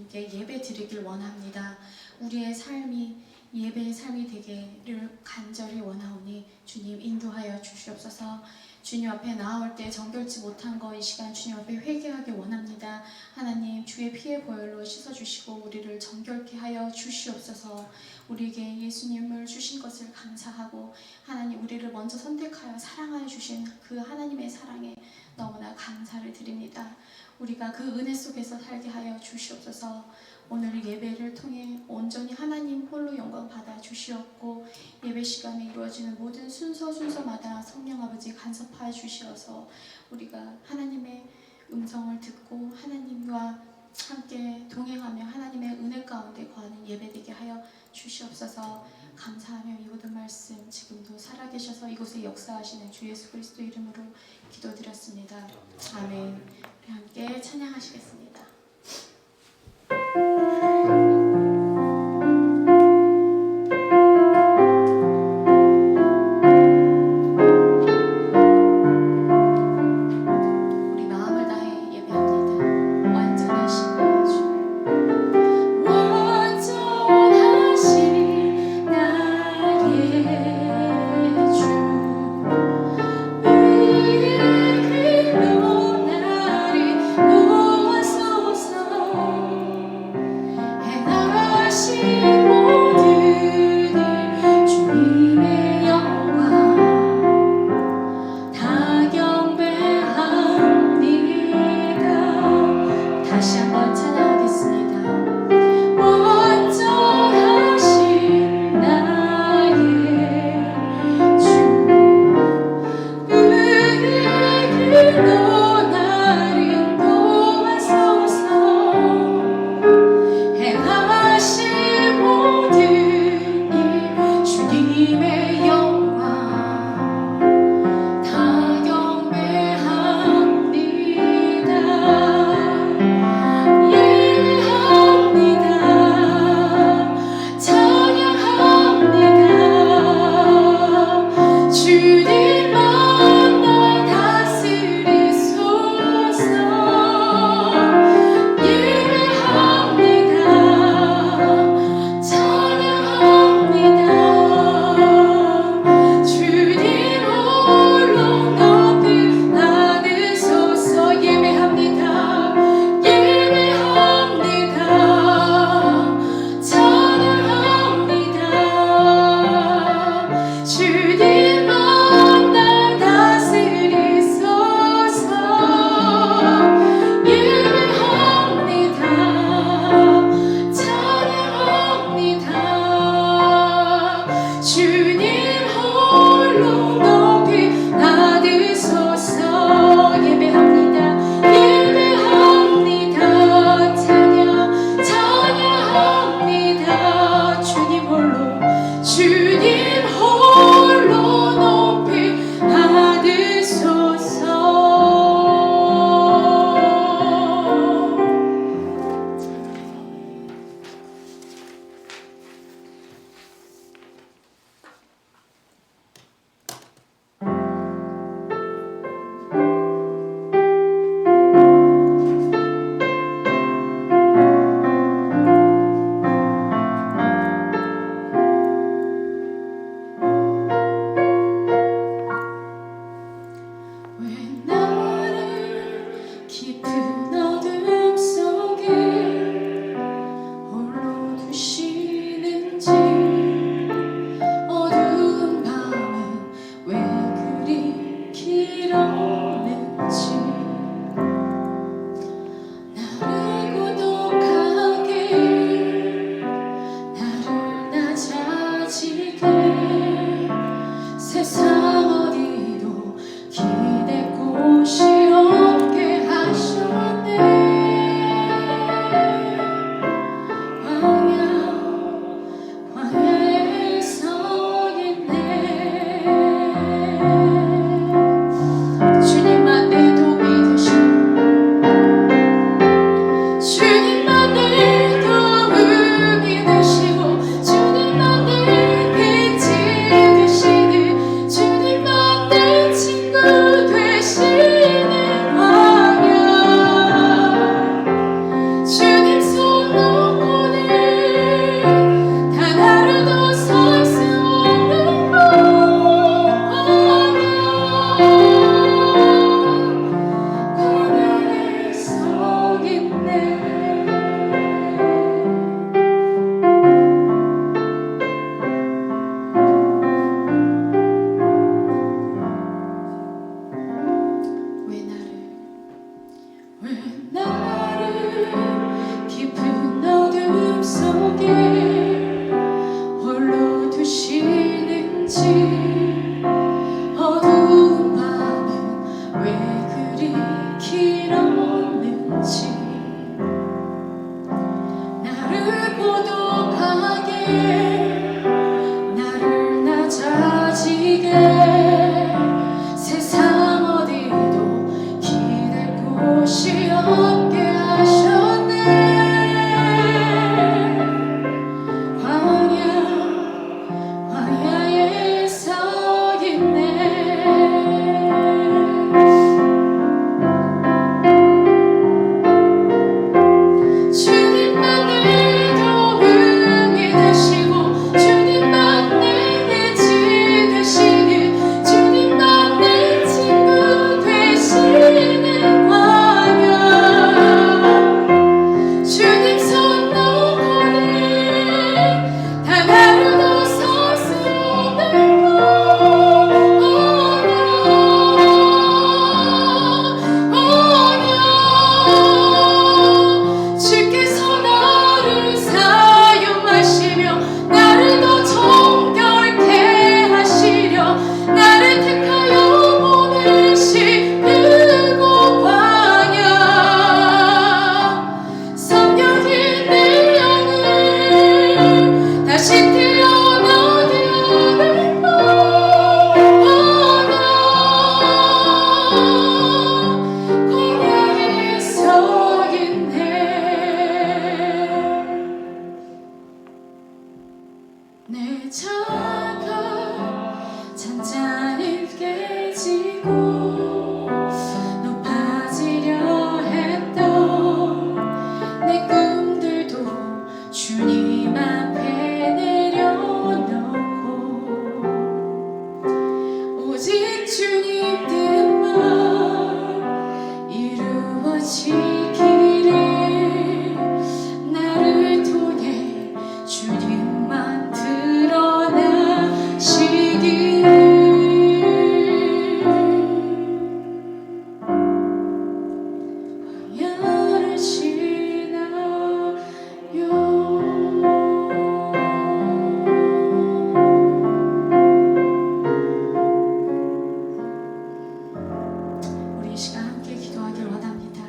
주님께 예배 드리길 원합니다. 우리의 삶이 예배의 삶이 되기를 간절히 원하오니 주님 인도하여 주시옵소서. 주님 앞에 나아올 때 정결치 못한 거 이 시간 주님 앞에 회개하기 원합니다. 하나님 주의 피의 보혈로 씻어주시고 우리를 정결케 하여 주시옵소서. 우리에게 예수님을 주신 것을 감사하고 하나님 우리를 먼저 선택하여 사랑하여 주신 그 하나님의 사랑에 너무나 감사를 드립니다. 우리가 그 은혜 속에서 살게 하여 주시옵소서. 오늘 예배를 통해 온전히 하나님 홀로 영광 받아 주시옵고 예배 시간에 이루어지는 모든 순서마다 성령 아버지 간섭하여 주시어서 우리가 하나님의 음성을 듣고 하나님과 함께 동행하며 하나님의 은혜 가운데 거하는 예배되게 하여 주시옵소서. 감사하며 이 모든 말씀 지금도 살아계셔서 이곳에 역사하시는 주 예수 그리스도 이름으로 기도드렸습니다. 아멘. 우리 함께 찬양하시겠습니다. 주 홀로 두시는지 어두운 밤은 왜 그리 길었는지 나를 고독하게 나를 낮아지게 세상 어디도 기댈 곳이 없게 하셨네. 광야에 서 있네. 주님만 내 도움이 되시고 주님만 내 지 되시는 주님만 내 친구 되시는 광야 주님 손 놓고는 단 하루도 설 수 없는 주께서 나를 사용하시며 나를 더 정결케 하시려 나를 택하여 보내신 그곳 광야 성령이 내 영을 다시 태어나게 하는 광야에 서 있네. 내 자가 잔잔히 깨지고 높아지려 했던 내 꿈들도 주님 앞에 내려놓고 오직 주님 뜻만 이루어지기를 나를 통해 주님만 드러나시기를 광야를 지나요. 우리 이 시간 함께 기도하길 원합니다.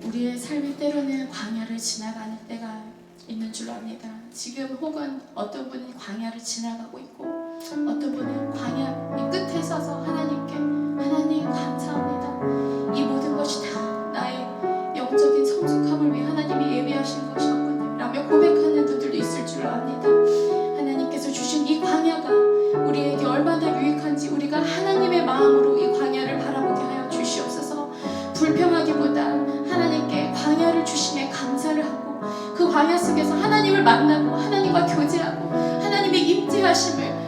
우리의 삶이 때로는 광야를 지나가는 때가 있는 줄 압니다. 지금 혹은 어떤 분은 광야를 지나가고 있고 어떤 분은 광야 끝에 서서 하나님께 하나님 감사합니다. 이 모든 것이 다 나의 영적인 성숙함을 위해 하나님이 예비하신 것이었군요 라며 고백하는 분들도 있을 줄 압니다. 하나님께서 주신 이 광야가 우리에게 얼마나 유익한지 우리가 하나님의 마음으로 이 광야를 바라보게 하여 주시옵소서. 불평하기보다 하나님께 광야를 주심에 감사를 하고 그 광야 속에서 하나님을 만나고 하나님과 교제하고 하나님의 임재하심을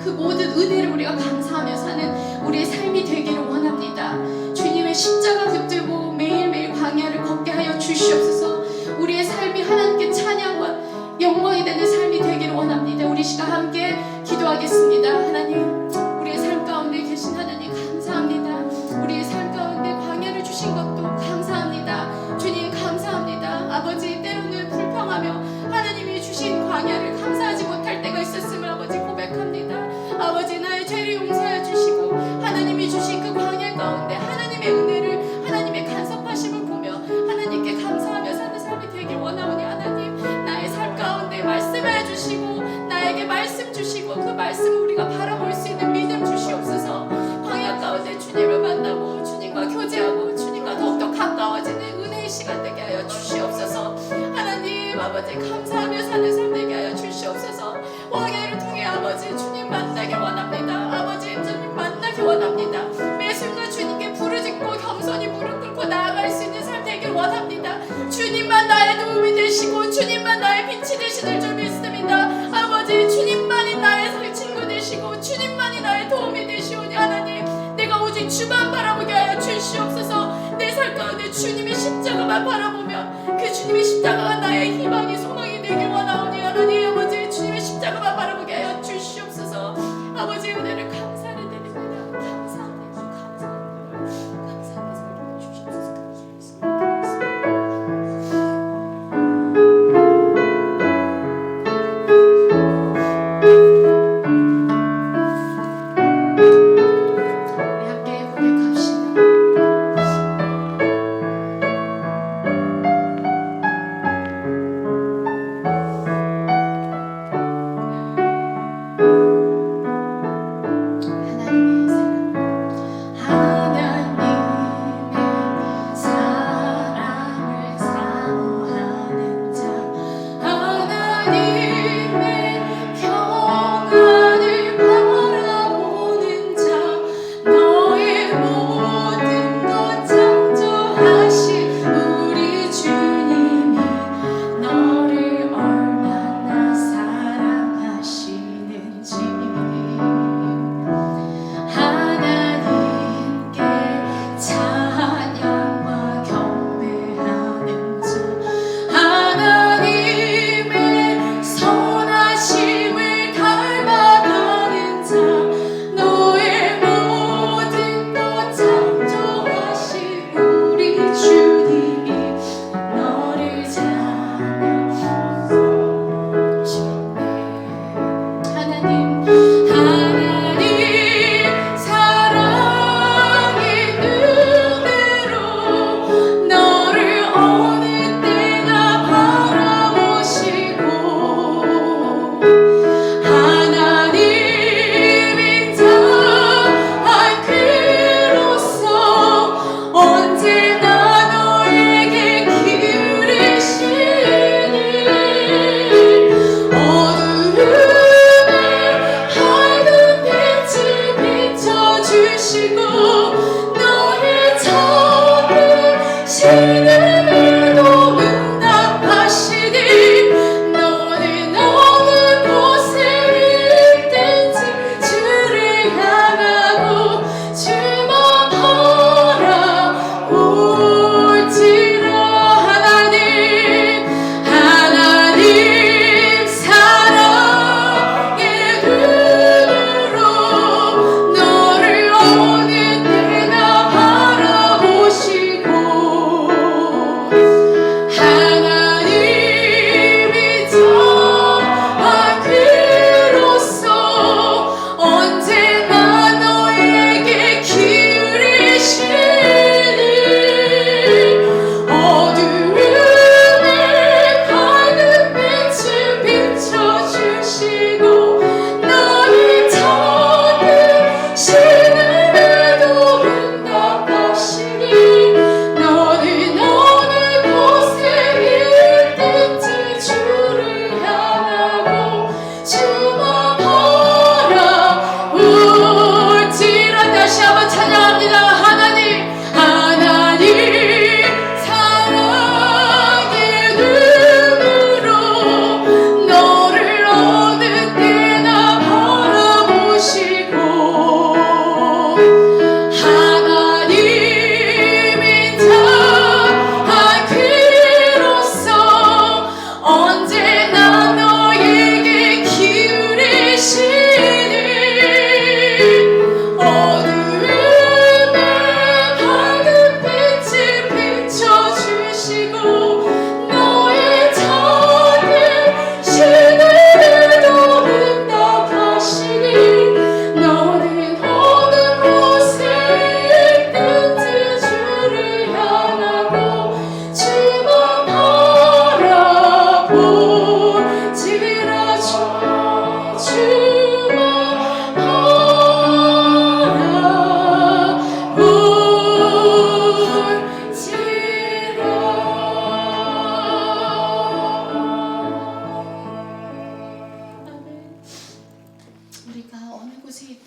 그 모든 은혜를 우리가 감사하며 사는 우리의 삶이 되기를 원합니다. 주님의 십자가 붙들고 매일매일 광야를 걷게 하여 주시옵소서. 우리의 삶이 하나님께 찬양과 영광이 되는 삶이 되기를 원합니다. 우리 시간 함께 기도하겠습니다. 하나님, 우리의 삶 가운데 계신 하나님 감사합니다. 우리의 삶 가운데 광야를 주신 것도 감사합니다. 주님 감사합니다. 아버지, 때로는 불평하며 하나님이 주신 광야를 감사하지 못할 때가 있었음을 아버지 고백합니다. 아버지, 나의 죄를 용서해 주시고 하나님이 주신 그 광야 가운데 하나님의 은혜를 하나님의 간섭하심을 보며 하나님께 감사하며 사는 삶이 되길 원하오니 하나님, 나의 삶 가운데 말씀해 주시고 나에게 말씀 주시고 그 말씀을 우리가 바라볼 수 있는 믿음 주시옵소서. 광야 가운데 주님을 만나고 주님과 교제하고 주님과 더욱더 가까워지는 은혜의 시간 되게 하여 주시옵소서. 하나님 아버지, 감사하며 사는 삶 되게 하여 주시옵소서. 광야를 통해 아버지 주님 만나기 원합니다. 아버지, 주님 만나기 원합니다. 매 순간 주님께 부르짖고 겸손히 무릎 꿇고 나아갈 수 있는 삶 되길 원합니다. 주님만 나의 도움이 되시고 주님만 나의 빛이 되시는 줄 믿습니다. 아버지, 주님만이 나의 친구 되시고 주님만이 나의 도움이 되시오니 하나님, 내가 오직 주만 바라보게 하여 주시옵소서. 내 삶 가운데 주님의 십자가만 바라보며 그 주님의 십자가가 나의 희망이 소망이 되길 원하오니 하나님 아버지, 주님의 십자가만 바라보게 하여 주시옵소서. 아버지, 은혜를 감사를 드립니다. 감사합니다. 감사합니다. 감사합니다. 주시옵소서.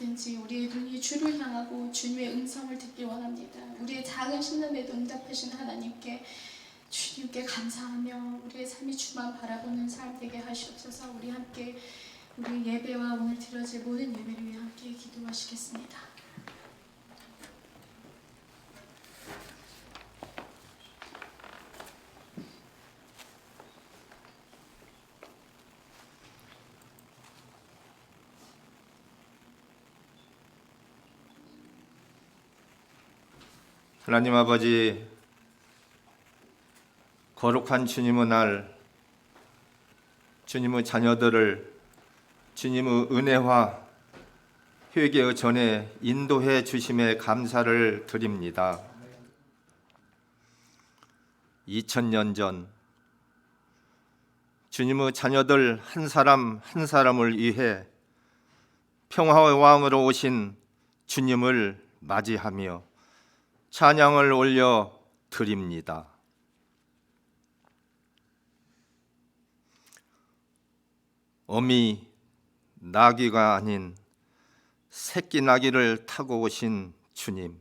있든지 우리의 눈이 주를 향하고 주님의 음성을 듣길 원합니다. 우리의 작은 신음에도 응답하신 하나님께 주님께 감사하며 우리의 삶이 주만 바라보는 삶 되게 하시옵소서. 우리 함께 우리 예배와 오늘 드려질 모든 예배를 위해 함께 기도하시겠습니다. 하나님 아버지, 거룩한 주님의 날, 주님의 자녀들을 주님의 은혜와 회개의 전에 인도해 주심에 감사를 드립니다. 2000년 전 주님의 자녀들 한 사람 한 사람을 위해 평화의 왕으로 오신 주님을 맞이하며 찬양을 올려 드립니다. 어미 나귀가 아닌 새끼 나귀를 타고 오신 주님,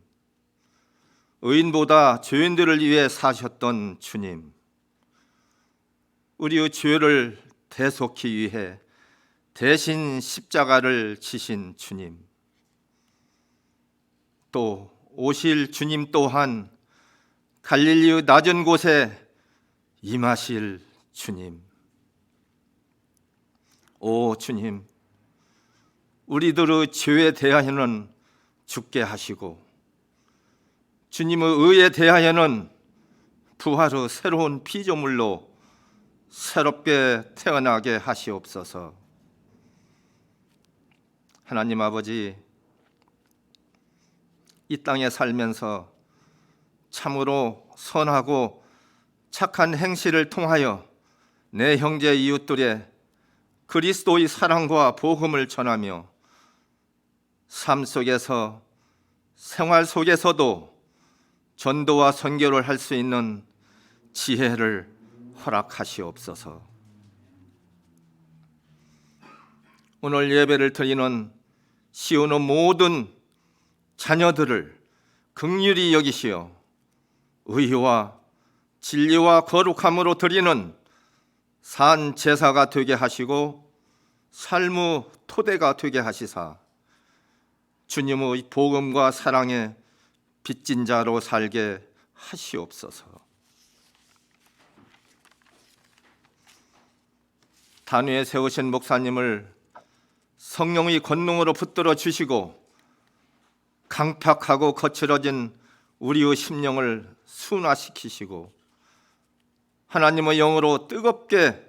의인보다 죄인들을 위해 사셨던 주님, 우리의 죄를 대속히 위해 대신 십자가를 지신 주님, 또 오실 주님 또한 갈릴리의 낮은 곳에 임하실 주님. 오 주님, 우리들의 죄에 대하여는 죽게 하시고 주님의 의에 대하여는 부활의 새로운 피조물로 새롭게 태어나게 하시옵소서. 하나님 아버지, 이 땅에 살면서 참으로 선하고 착한 행실을 통하여 내 형제 이웃들의 그리스도의 사랑과 복음을 전하며 삶 속에서 생활 속에서도 전도와 선교를 할 수 있는 지혜를 허락하시옵소서. 오늘 예배를 드리는 시온의 모든 자녀들을 긍휼히 여기시어 의와 진리와 거룩함으로 드리는 산 제사가 되게 하시고 삶의 토대가 되게 하시사 주님의 복음과 사랑에 빚진 자로 살게 하시옵소서. 단위에 세우신 목사님을 성령의 권능으로 붙들어 주시고 강팍하고 거칠어진 우리의 심령을 순화시키시고 하나님의 영으로 뜨겁게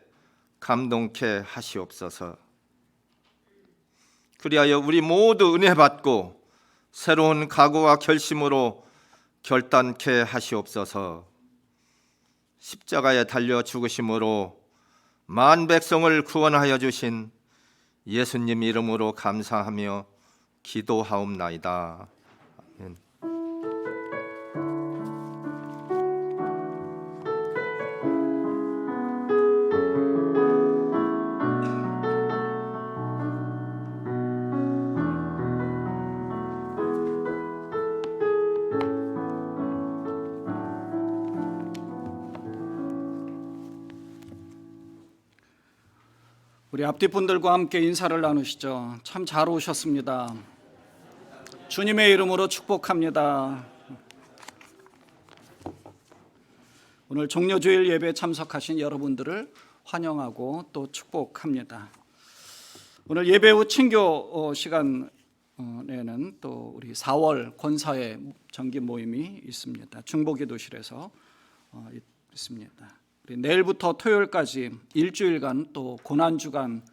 감동케 하시옵소서. 그리하여 우리 모두 은혜 받고 새로운 각오와 결심으로 결단케 하시옵소서. 십자가에 달려 죽으심으로 만 백성을 구원하여 주신 예수님 이름으로 감사하며 기도하옵나이다. 아멘. 우리 앞뒤 분들과 함께 인사를 나누시죠. 참 잘 오셨습니다. 주님의 이름으로 축복합니다. 오늘 종려주일 예배에 참석하신 여러분들을 환영하고 또 축복합니다. 오늘 예배 후 친교 시간에는 또 우리 4월 권사회 정기 모임이 있습니다. 중보기도실에서 있습니다. 내일부터 토요일까지 일주일간 또 고난주간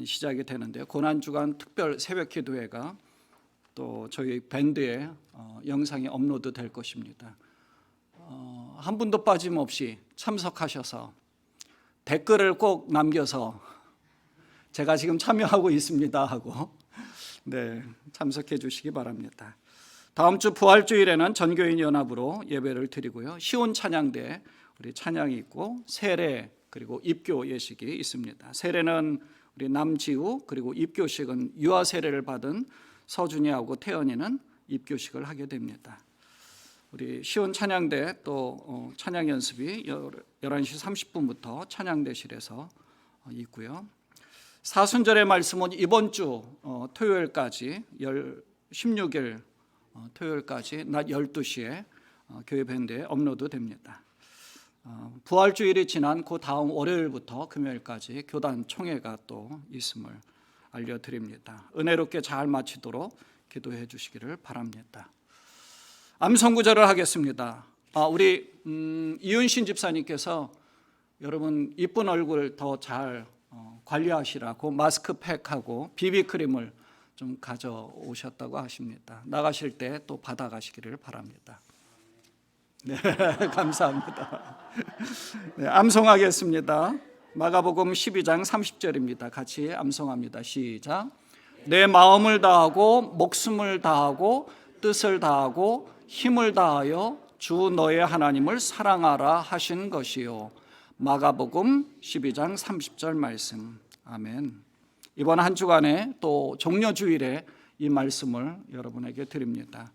시작이 되는데요. 고난주간 특별 새벽기도회가 또 저희 밴드에 영상이 업로드 될 것입니다. 한 분도 빠짐없이 참석하셔서 댓글을 꼭 남겨서 제가 지금 참여하고 있습니다 하고 참석해 주시기 바랍니다. 다음 주 부활주일에는 전교인 연합으로 예배를 드리고요. 시온 찬양대 우리 찬양이 있고 세례 그리고 입교 예식이 있습니다. 세례는 우리 남지우 그리고 입교식은 유아 세례를 받은 서준이하고 태연이는 입교식을 하게 됩니다. 우리 시온 찬양대 또 찬양 연습이 11시 30분부터 찬양대실에서 있고요. 사순절의 말씀은 이번 주 토요일까지 16일 토요일까지 낮 12시에 교회 밴드에 업로드 됩니다. 부활주일이 지난 그 다음 월요일부터 금요일까지 교단 총회가 또 있음을 알려드립니다. 은혜롭게 잘 마치도록 기도해 주시기를 바랍니다. 암송구절을 하겠습니다. 우리 이윤신 집사님께서 여러분 이쁜 얼굴 더 잘 관리하시라고 마스크팩하고 비비크림을 좀 가져오셨다고 하십니다. 나가실 때 또 받아가시기를 바랍니다. 네, 감사합니다. 네, 암송하겠습니다. 마가복음 12장 30절입니다. 같이 암송합니다. 시작. 내 마음을 다하고 목숨을 다하고 뜻을 다하고 힘을 다하여 주 너의 하나님을 사랑하라 하신 것이요. 마가복음 12장 30절 말씀. 아멘. 이번 한 주간에 또 종려주일에 이 말씀을 여러분에게 드립니다.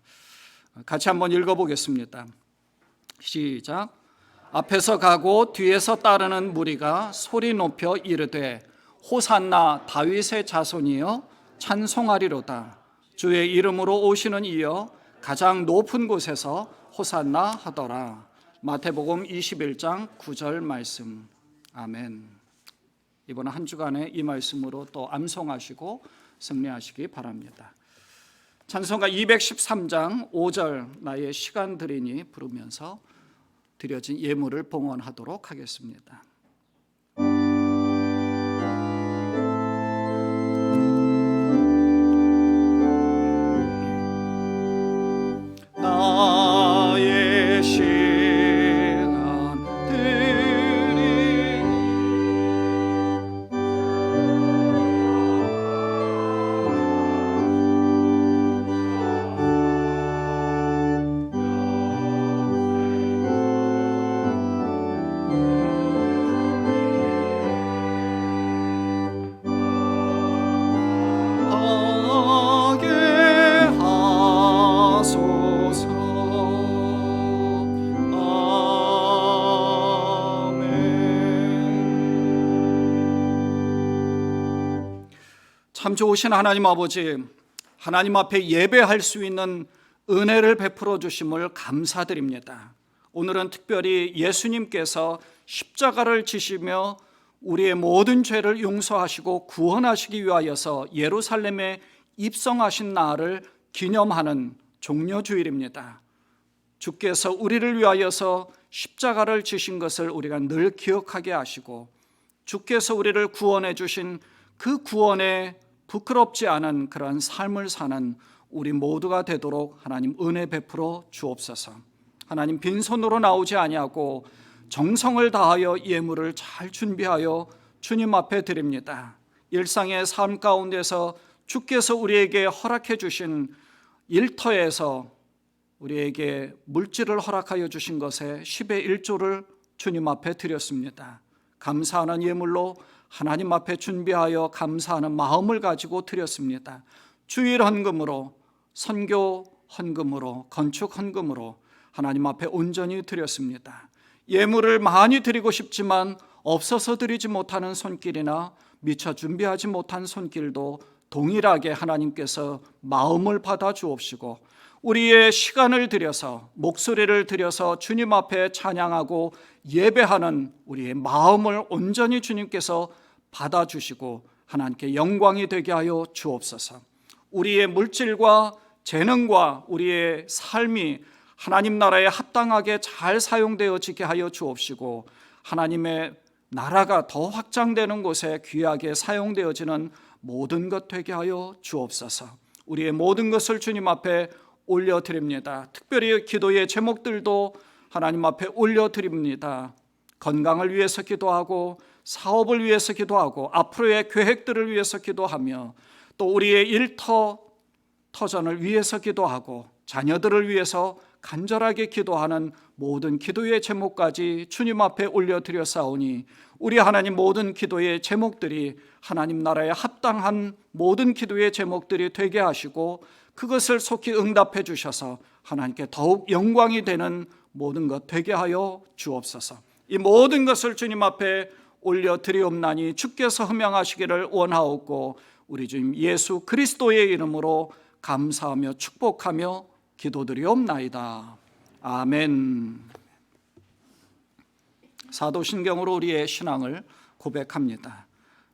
같이 한번 읽어보겠습니다. 시작. 앞에서 가고 뒤에서 따르는 무리가 소리 높여 이르되 호산나 다윗의 자손이여 찬송하리로다. 주의 이름으로 오시는 이여 가장 높은 곳에서 호산나 하더라. 마태복음 21장 9절 말씀. 아멘. 이번 한 주간에 이 말씀으로 또 암송하시고 승리하시기 바랍니다. 찬송가 213장 5절 나의 시간 드리니 부르면서 드려진 예물을 봉헌하도록 하겠습니다. 나의 시간 드리니 참 좋으신 하나님 아버지, 하나님 앞에 예배할 수 있는 은혜를 베풀어 주심을 감사드립니다. 오늘은 특별히 예수님께서 십자가를 지시며 우리의 모든 죄를 용서하시고 구원하시기 위하여서 예루살렘에 입성하신 날을 기념하는 종려주일입니다. 주께서 우리를 위하여서 십자가를 지신 것을 우리가 늘 기억하게 하시고 주께서 우리를 구원해 주신 그 구원에 부끄럽지 않은 그러한 삶을 사는 우리 모두가 되도록 하나님 은혜 베풀어 주옵소서. 하나님 빈손으로 나오지 아니하고 정성을 다하여 예물을 잘 준비하여 주님 앞에 드립니다. 일상의 삶 가운데서 주께서 우리에게 허락해 주신 일터에서 우리에게 물질을 허락하여 주신 것에 10의 1조를 주님 앞에 드렸습니다. 감사하는 예물로 하나님 앞에 준비하여 감사하는 마음을 가지고 드렸습니다. 주일 헌금으로, 선교 헌금으로, 건축 헌금으로 하나님 앞에 온전히 드렸습니다. 예물을 많이 드리고 싶지만 없어서 드리지 못하는 손길이나 미처 준비하지 못한 손길도 동일하게 하나님께서 마음을 받아 주옵시고 우리의 시간을 들여서 목소리를 들여서 주님 앞에 찬양하고 예배하는 우리의 마음을 온전히 주님께서 받아주시고 하나님께 영광이 되게 하여 주옵소서. 우리의 물질과 재능과 우리의 삶이 하나님 나라에 합당하게 잘 사용되어지게 하여 주옵시고 하나님의 나라가 더 확장되는 곳에 귀하게 사용되어지는 모든 것 되게 하여 주옵소서. 우리의 모든 것을 주님 앞에 올려드립니다. 특별히 기도의 제목들도 하나님 앞에 올려드립니다. 건강을 위해서 기도하고 사업을 위해서 기도하고 앞으로의 계획들을 위해서 기도하며 또 우리의 터전을 위해서 기도하고 자녀들을 위해서 간절하게 기도하는 모든 기도의 제목까지 주님 앞에 올려드렸사오니 우리 하나님 모든 기도의 제목들이 하나님 나라에 합당한 모든 기도의 제목들이 되게 하시고 그것을 속히 응답해 주셔서 하나님께 더욱 영광이 되는 모든 것 되게 하여 주옵소서. 이 모든 것을 주님 앞에 올려드리옵나니 주께서 흠양하시기를 원하옵고 우리 주님 예수 그리스도의 이름으로 감사하며 축복하며 기도드리옵나이다. 아멘. 사도신경으로 우리의 신앙을 고백합니다.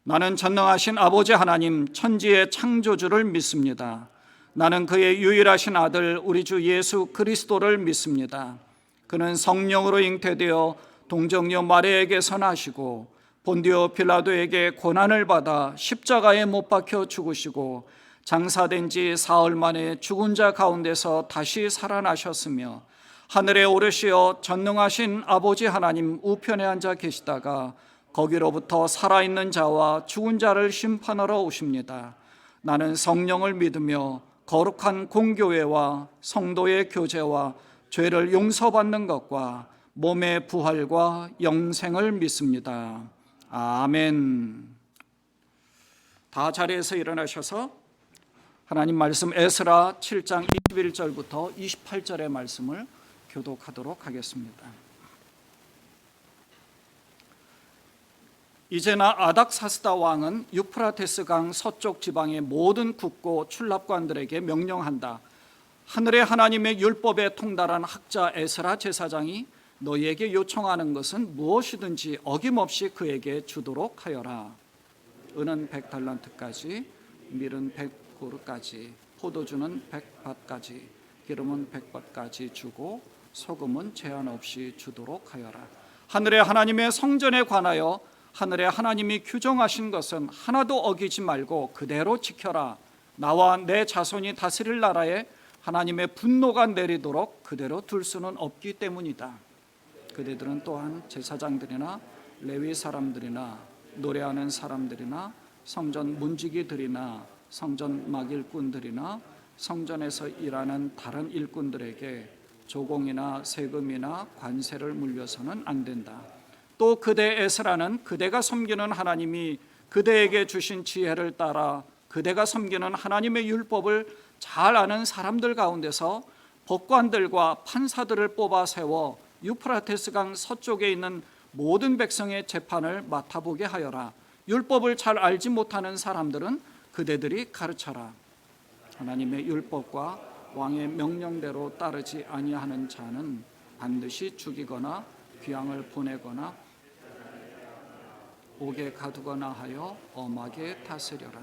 나는 전능하신 아버지 하나님 천지의 창조주를 믿습니다. 나는 그의 유일하신 아들 우리 주 예수 그리스도를 믿습니다. 그는 성령으로 잉태되어 동정녀 마리아에게서 나시고 본디오 빌라도에게 고난을 받아 십자가에 못 박혀 죽으시고 장사된 지 사흘 만에 죽은 자 가운데서 다시 살아나셨으며 하늘에 오르시어 전능하신 아버지 하나님 우편에 앉아 계시다가 거기로부터 살아있는 자와 죽은 자를 심판하러 오십니다. 나는 성령을 믿으며 거룩한 공교회와 성도의 교제와 죄를 용서받는 것과 몸의 부활과 영생을 믿습니다. 아멘. 다 자리에서 일어나셔서 하나님 말씀 에스라 7장 21절부터 28절의 말씀을 교독하도록 하겠습니다. 이제나 아닥사스다 왕은 유프라테스 강 서쪽 지방의 모든 국고 출납관들에게 명령한다. 하늘의 하나님의 율법에 통달한 학자 에스라 제사장이 너희에게 요청하는 것은 무엇이든지 어김없이 그에게 주도록 하여라. 은은 100달란트까지, 밀은 100고르까지, 포도주는 100밭까지, 기름은 100밭까지 주고 소금은 제한 없이 주도록 하여라. 하늘의 하나님의 성전에 관하여 하늘의 하나님이 규정하신 것은 하나도 어기지 말고 그대로 지켜라. 나와 내 자손이 다스릴 나라에 하나님의 분노가 내리도록 그대로 둘 수는 없기 때문이다. 그대들은 또한 제사장들이나 레위 사람들이나 노래하는 사람들이나 성전 문지기들이나 성전 막일꾼들이나 성전에서 일하는 다른 일꾼들에게 조공이나 세금이나 관세를 물려서는 안 된다. 또 그대 에스라는 그대가 섬기는 하나님이 그대에게 주신 지혜를 따라 그대가 섬기는 하나님의 율법을 잘 아는 사람들 가운데서 법관들과 판사들을 뽑아 세워 유프라테스 강 서쪽에 있는 모든 백성의 재판을 맡아보게 하여라. 율법을 잘 알지 못하는 사람들은 그대들이 가르쳐라. 하나님의 율법과 왕의 명령대로 따르지 아니하는 자는 반드시 죽이거나 귀양을 보내거나 옥에 가두거나 하여 엄하게 다스려라.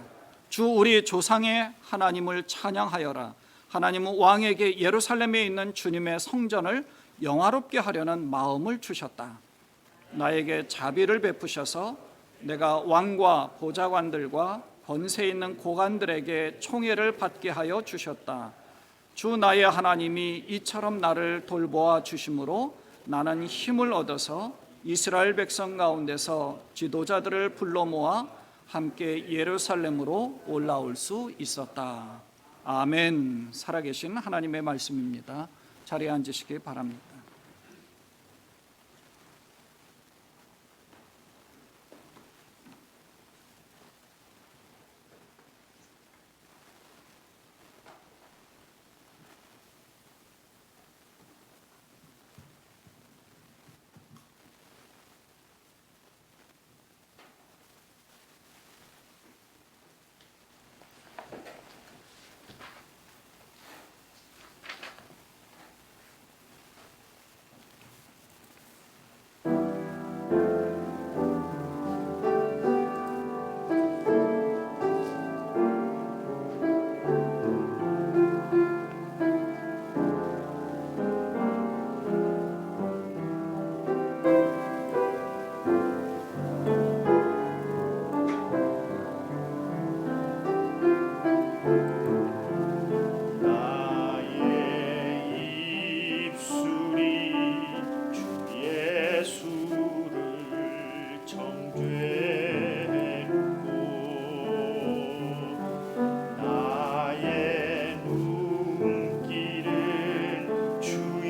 주 우리 조상의 하나님을 찬양하여라. 하나님은 왕에게 예루살렘에 있는 주님의 성전을 영화롭게 하려는 마음을 주셨다. 나에게 자비를 베푸셔서 내가 왕과 보좌관들과 권세 있는 고관들에게 총애를 받게 하여 주셨다. 주 나의 하나님이 이처럼 나를 돌보아 주심으로 나는 힘을 얻어서 이스라엘 백성 가운데서 지도자들을 불러 모아 함께 예루살렘으로 올라올 수 있었다. 아멘. 살아계신 하나님의 말씀입니다. 자리에 앉으시기 바랍니다. 나의 눈길은 주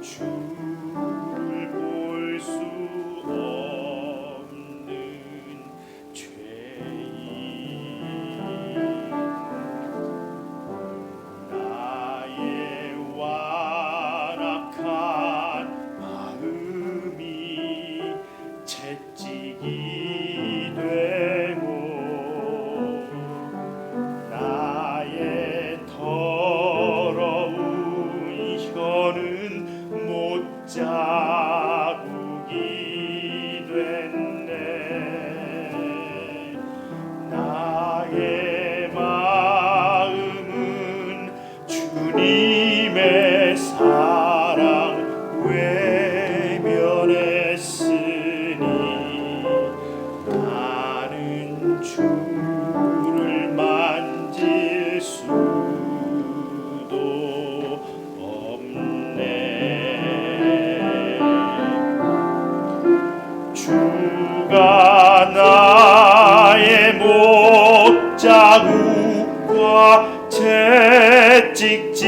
주를 볼 수 없는 죄인 나의 완악한 마음이 채찍이 되고 나의 더러운 혀는 못자국이 됐네. 나의 마음은 주님의 사랑 외면했으니 나는 주를 만질 수도 없네. 주가 나의 못자국과 채찍질로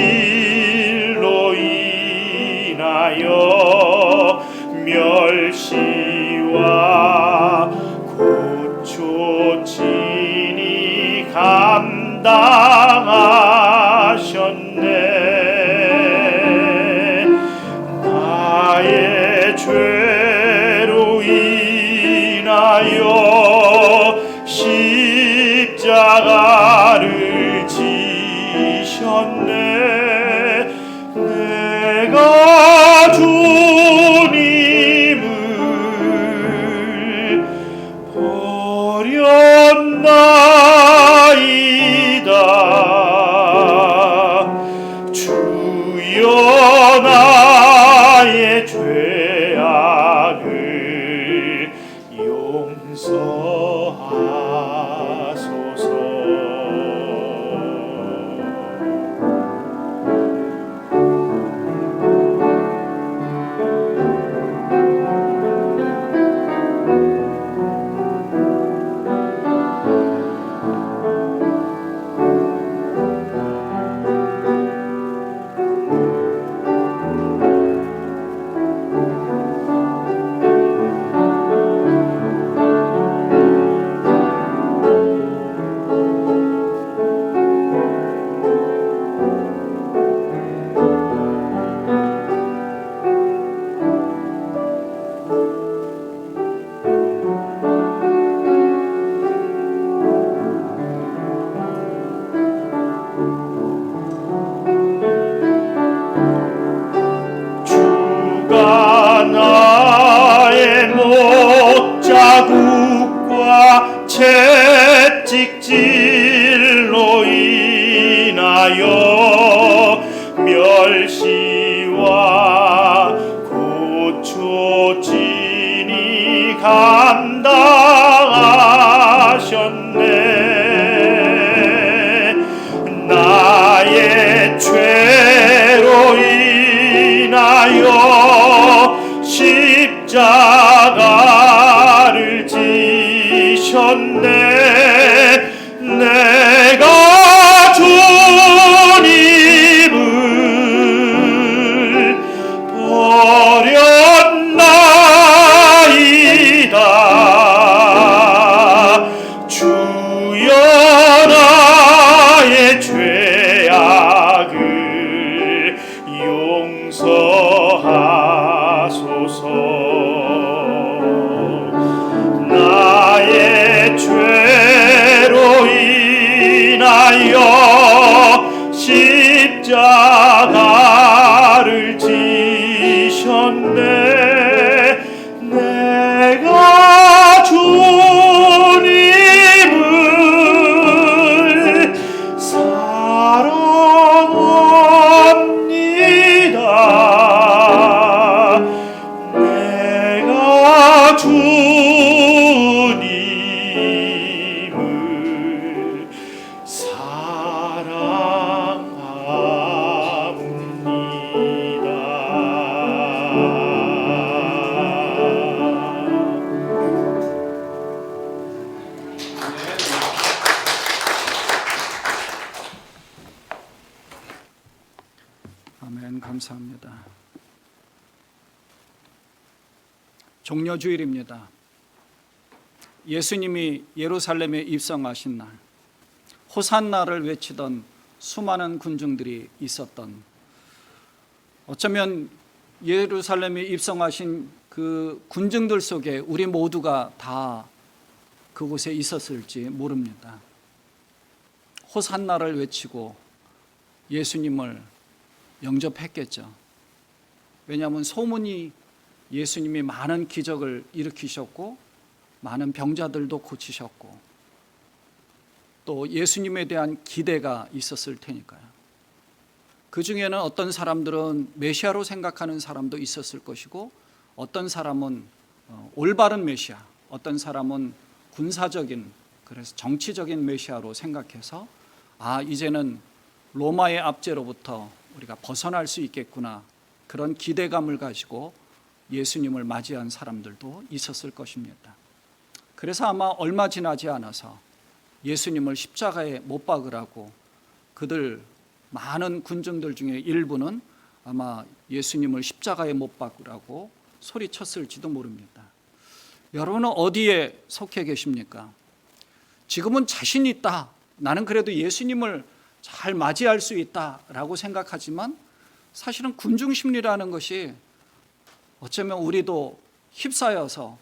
인하여 멸시와 고초진이 감당하셨네. 나의 죄로 인하여 십자가를 지셨네. 내가 주님을 버렸나이다. 주여 나의 죄악을 주가 나의 못자국과 채찍질로 인하여 멸시와 고초진이 감당하셨네. 나의 죄로 인하여 십자가를 지셨네. 내가 주님을 버렸나이다. 주여 나의 죄악을 용서하소서. 나의 죄로 인하여 십자가를 지셨네. 내가 주님을 사랑합니다. 내가 주님을 아멘. 감사합니다. 종려주일입니다. 예수님이 예루살렘에 입성하신 날, 호산나를 외치던 수많은 군중들이 있었던, 어쩌면 예루살렘에 입성하신 그 군중들 속에 우리 모두가 다 그곳에 있었을지 모릅니다. 호산나를 외치고 예수님을 영접했겠죠. 왜냐하면 소문이 예수님이 많은 기적을 일으키셨고 많은 병자들도 고치셨고 또 예수님에 대한 기대가 있었을 테니까요. 그 중에는 어떤 사람들은 메시아로 생각하는 사람도 있었을 것이고 어떤 사람은 올바른 메시아, 어떤 사람은 군사적인, 그래서 정치적인 메시아로 생각해서 이제는 로마의 압제로부터 우리가 벗어날 수 있겠구나, 그런 기대감을 가지고 예수님을 맞이한 사람들도 있었을 것입니다. 그래서 아마 얼마 지나지 않아서 예수님을 십자가에 못 박으라고 그들 많은 군중들 중에 일부는 아마 예수님을 십자가에 못 박으라고 소리쳤을지도 모릅니다. 여러분은 어디에 속해 계십니까? 지금은 자신 있다, 나는 그래도 예수님을 잘 맞이할 수 있다라고 생각하지만 사실은 군중심리라는 것이 어쩌면 우리도 휩싸여서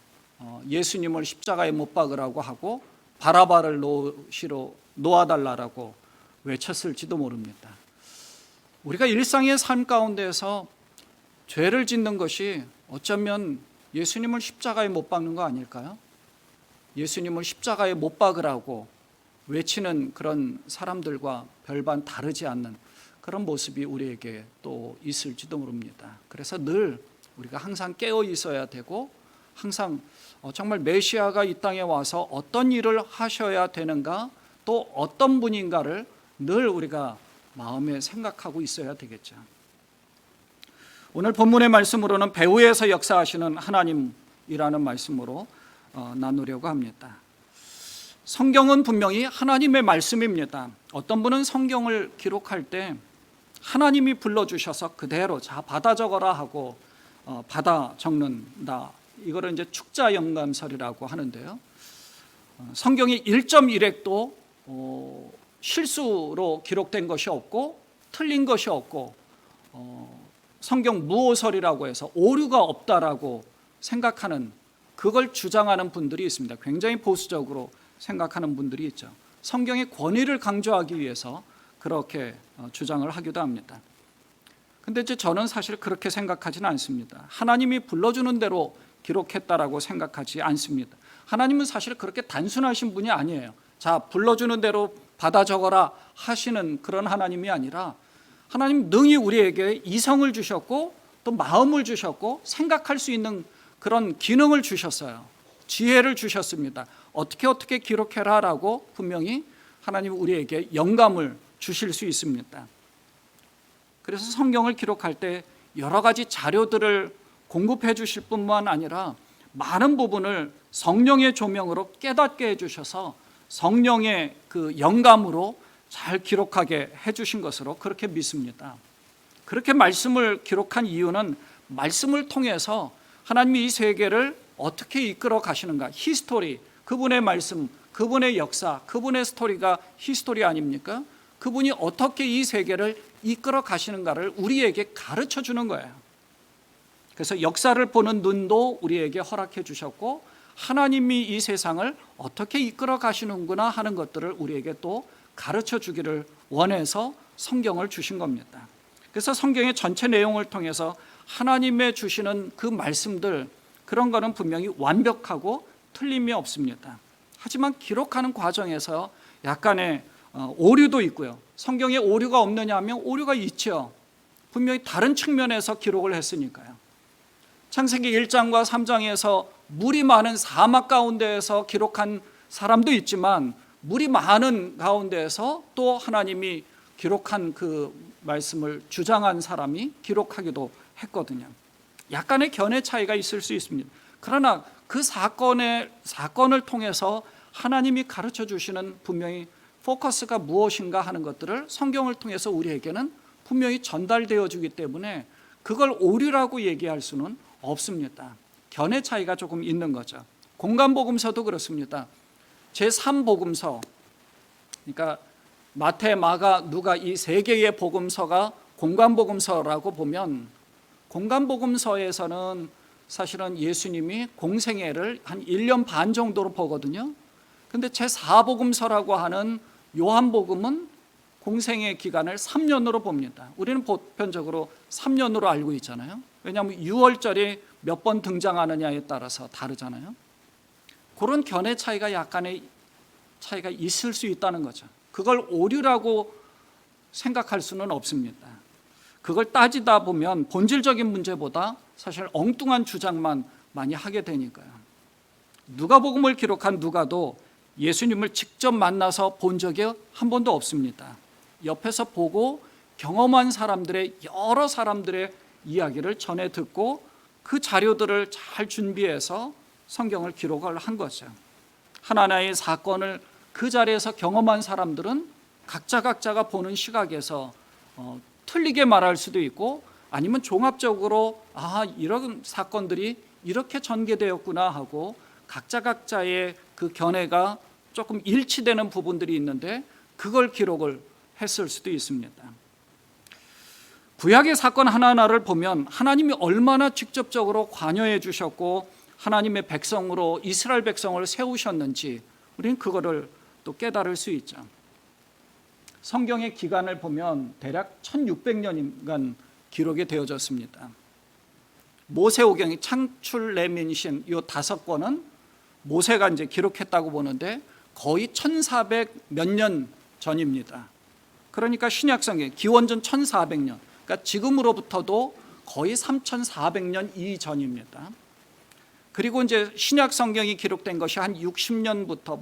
예수님을 십자가에 못 박으라고 하고 바라바를 노시로 놓아달라고 외쳤을지도 모릅니다. 우리가 일상의 삶 가운데서 죄를 짓는 것이 어쩌면 예수님을 십자가에 못 박는 거 아닐까요? 예수님을 십자가에 못 박으라고 외치는 그런 사람들과 별반 다르지 않는 그런 모습이 우리에게 또 있을지도 모릅니다. 그래서 늘 우리가 항상 깨어 있어야 되고 항상 정말 메시아가 이 땅에 와서 어떤 일을 하셔야 되는가, 또 어떤 분인가를 늘 우리가 마음에 생각하고 있어야 되겠죠. 오늘 본문의 말씀으로는 배후에서 역사하시는 하나님이라는 말씀으로 나누려고 합니다. 성경은 분명히 하나님의 말씀입니다. 어떤 분은 성경을 기록할 때 하나님이 불러주셔서 그대로 자 받아 적어라 하고 받아 적는다. 이거를 이제 축자 영감설이라고 하는데요. 성경이 1.1획도 실수로 기록된 것이 없고 틀린 것이 없고 성경 무오설이라고 해서 오류가 없다라고 생각하는, 그걸 주장하는 분들이 있습니다. 굉장히 보수적으로 생각하는 분들이 있죠. 성경의 권위를 강조하기 위해서 그렇게 주장을 하기도 합니다. 근데 이제 저는 사실 그렇게 생각하지는 않습니다. 하나님이 불러주는 대로 기록했다라고 생각하지 않습니다. 하나님은 사실 그렇게 단순하신 분이 아니에요. 자, 불러주는 대로 받아 적어라 하시는 그런 하나님이 아니라 하나님 능히 우리에게 이성을 주셨고 또 마음을 주셨고 생각할 수 있는 그런 기능을 주셨어요. 지혜를 주셨습니다. 어떻게 기록해라라고 분명히 하나님 우리에게 영감을 주실 수 있습니다. 그래서 성경을 기록할 때 여러 가지 자료들을 공급해 주실 뿐만 아니라 많은 부분을 성령의 조명으로 깨닫게 해주셔서 성령의 그 영감으로 잘 기록하게 해주신 것으로 그렇게 믿습니다. 그렇게 말씀을 기록한 이유는 말씀을 통해서 하나님이 이 세계를 어떻게 이끌어 가시는가, 히스토리, 그분의 말씀, 그분의 역사, 그분의 스토리가 히스토리 아닙니까? 그분이 어떻게 이 세계를 이끌어 가시는가를 우리에게 가르쳐 주는 거예요. 그래서 역사를 보는 눈도 우리에게 허락해 주셨고 하나님이 이 세상을 어떻게 이끌어 가시는구나 하는 것들을 우리에게 또 가르쳐 주기를 원해서 성경을 주신 겁니다. 그래서 성경의 전체 내용을 통해서 하나님의 주시는 그 말씀들, 그런 거는 분명히 완벽하고 틀림이 없습니다. 하지만 기록하는 과정에서 약간의 오류도 있고요. 성경에 오류가 없느냐 하면 오류가 있죠. 분명히 다른 측면에서 기록을 했으니까요. 창세기 1장과 3장에서 물이 많은 사막 가운데에서 기록한 사람도 있지만 물이 많은 가운데에서 또 하나님이 기록한 그 말씀을 주장한 사람이 기록하기도 했거든요. 약간의 견해 차이가 있을 수 있습니다. 그러나 그 사건을 통해서 하나님이 가르쳐 주시는 분명히 포커스가 무엇인가 하는 것들을 성경을 통해서 우리에게는 분명히 전달되어 주기 때문에 그걸 오류라고 얘기할 수는 없습니다. 견해 차이가 조금 있는 거죠. 공간복음서도 그렇습니다. 제3복음서, 그러니까 마태, 마가, 누가 이 세 개의 복음서가 공간복음서라고 보면, 공간복음서에서는 사실은 예수님이 공생애를 한 1년 반 정도로 보거든요. 근데 제4복음서라고 하는 요한복음은 공생애 기간을 3년으로 봅니다. 우리는 보편적으로 3년으로 알고 있잖아요. 왜냐하면 6월절이 몇 번 등장하느냐에 따라서 다르잖아요. 그런 견해 차이가 약간의 차이가 있을 수 있다는 거죠. 그걸 오류라고 생각할 수는 없습니다. 그걸 따지다 보면 본질적인 문제보다 사실 엉뚱한 주장만 많이 하게 되니까요. 누가복음을 기록한 누가도 예수님을 직접 만나서 본 적이 한 번도 없습니다. 옆에서 보고 경험한 사람들의, 여러 사람들의 이야기를 전해 듣고 그 자료들을 잘 준비해서 성경을 기록을 한 거죠. 하나하나의 사건을 그 자리에서 경험한 사람들은 각자가 보는 시각에서 틀리게 말할 수도 있고, 아니면 종합적으로 이런 사건들이 이렇게 전개되었구나 하고 각자의 그 견해가 조금 일치되는 부분들이 있는데 그걸 기록을 했을 수도 있습니다. 구약의 사건 하나하나를 보면 하나님이 얼마나 직접적으로 관여해 주셨고 하나님의 백성으로 이스라엘 백성을 세우셨는지 우리는 그거를 또 깨달을 수 있죠. 성경의 기간을 보면 대략 1600년간 기록이 되어졌습니다. 모세오경이 창출, 레민신 이 5권은 모세가 이제 기록했다고 보는데 거의 1400 몇 년 전입니다. 그러니까 신약성경 기원전 1400년, 그러니까 지금으로부터도 거의 3400년 이전입니다. 그리고 이제 신약 성경이 기록된 것이 한 60년부터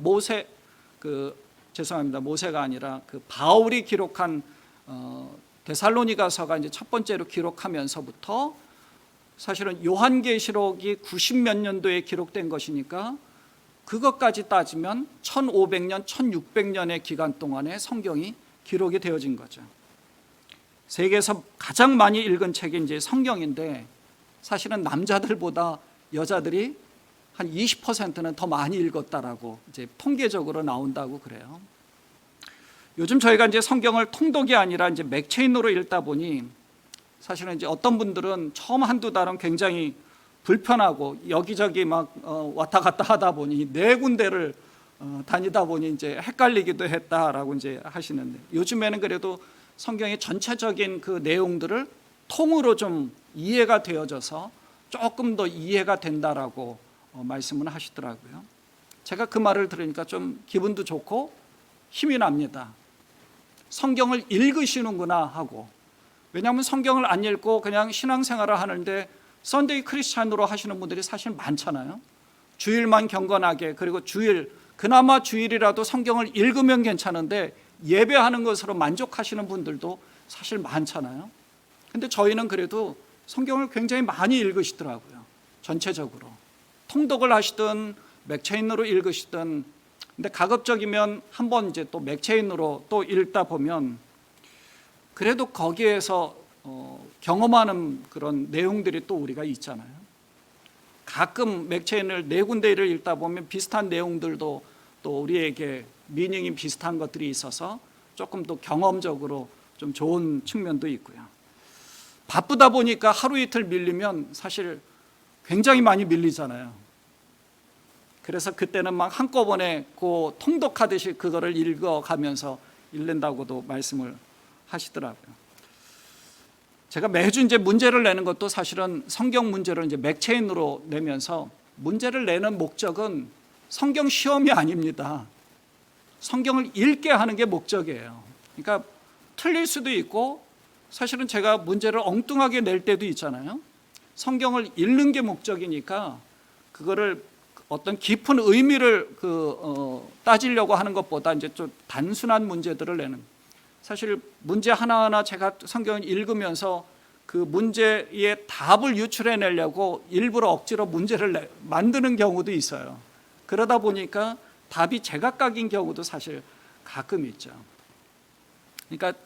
모세가 아니라 그 바울이 기록한 데살로니가서가 이제 첫 번째로 기록하면서부터 사실은 요한계시록이 90몇 년도에 기록된 것이니까 그것까지 따지면 1500년, 1600년의 기간 동안에 성경이 기록이 되어진 거죠. 세계에서 가장 많이 읽은 책이 이제 성경인데 사실은 남자들보다 여자들이 한 20%는 더 많이 읽었다라고 이제 통계적으로 나온다고 그래요. 요즘 저희가 이제 성경을 통독이 아니라 이제 맥체인으로 읽다 보니 사실은 이제 어떤 분들은 처음 한두 달은 굉장히 불편하고 여기저기 막 왔다 갔다 하다 보니 4군데를 다니다 보니 이제 헷갈리기도 했다라고 이제 하시는데, 요즘에는 그래도 성경의 전체적인 그 내용들을 통으로 좀 이해가 되어져서 조금 더 이해가 된다라고 말씀을 하시더라고요. 제가 그 말을 들으니까 좀 기분도 좋고 힘이 납니다. 성경을 읽으시는구나 하고. 왜냐하면 성경을 안 읽고 그냥 신앙생활을 하는데 썬데이 크리스찬으로 하시는 분들이 사실 많잖아요. 주일만 경건하게, 그리고 그나마 주일이라도 성경을 읽으면 괜찮은데 예배하는 것으로 만족하시는 분들도 사실 많잖아요. 근데 저희는 그래도 성경을 굉장히 많이 읽으시더라고요. 전체적으로 통독을 하시든 맥체인으로 읽으시든. 근데 가급적이면 한번 이제 또 맥체인으로 또 읽다 보면 그래도 거기에서 경험하는 그런 내용들이 또 우리가 있잖아요. 가끔 맥체인을 4군데를 읽다 보면 비슷한 내용들도 또 우리에게 미닝이 비슷한 것들이 있어서 조금 더 경험적으로 좀 좋은 측면도 있고요. 바쁘다 보니까 하루 이틀 밀리면 사실 굉장히 많이 밀리잖아요. 그래서 그때는 막 한꺼번에 통독하듯이 그거를 읽어가면서 읽는다고도 말씀을 하시더라고요. 제가 매주 이제 문제를 내는 것도 사실은 성경 문제를 이제 맥체인으로 내면서, 문제를 내는 목적은 성경 시험이 아닙니다. 성경을 읽게 하는 게 목적이에요. 그러니까 틀릴 수도 있고 사실은 제가 문제를 엉뚱하게 낼 때도 있잖아요. 성경을 읽는 게 목적이니까 그거를 어떤 깊은 의미를 따지려고 하는 것보다 이제 좀 단순한 문제들을 내는. 사실 문제 하나하나 제가 성경을 읽으면서 그 문제의 답을 유출해내려고 일부러 억지로 문제를 만드는 경우도 있어요. 그러다 보니까 답이 제각각인 경우도 사실 가끔 있죠. 그러니까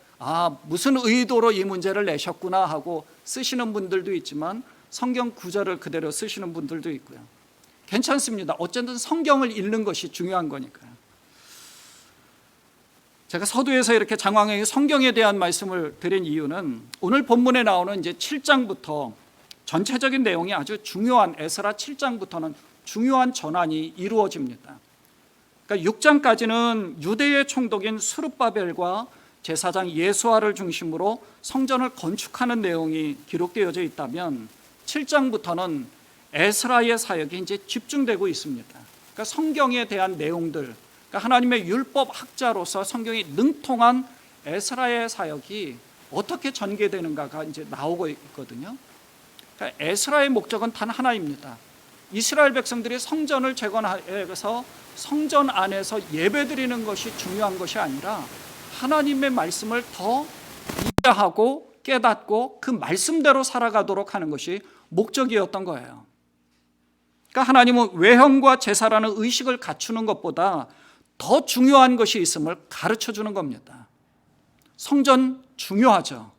무슨 의도로 이 문제를 내셨구나 하고 쓰시는 분들도 있지만 성경 구절을 그대로 쓰시는 분들도 있고요. 괜찮습니다. 어쨌든 성경을 읽는 것이 중요한 거니까요. 제가 서두에서 이렇게 장황하게 성경에 대한 말씀을 드린 이유는 오늘 본문에 나오는 이제 7장부터 전체적인 내용이 아주 중요한, 에스라 7장부터는 중요한 전환이 이루어집니다. 그러니까 6장까지는 유대의 총독인 스룹바벨과 제사장 예수아를 중심으로 성전을 건축하는 내용이 기록되어져 있다면 7장부터는 에스라의 사역이 이제 집중되고 있습니다. 그러니까 성경에 대한 내용들, 그러니까 하나님의 율법 학자로서 성경이 능통한 에스라의 사역이 어떻게 전개되는가가 이제 나오고 있거든요. 그러니까 에스라의 목적은 단 하나입니다. 이스라엘 백성들이 성전을 재건해서 성전 안에서 예배드리는 것이 중요한 것이 아니라 하나님의 말씀을 더 이해하고 깨닫고 그 말씀대로 살아가도록 하는 것이 목적이었던 거예요. 그러니까 하나님은 외형과 제사라는 의식을 갖추는 것보다 더 중요한 것이 있음을 가르쳐 주는 겁니다. 성전 중요하죠.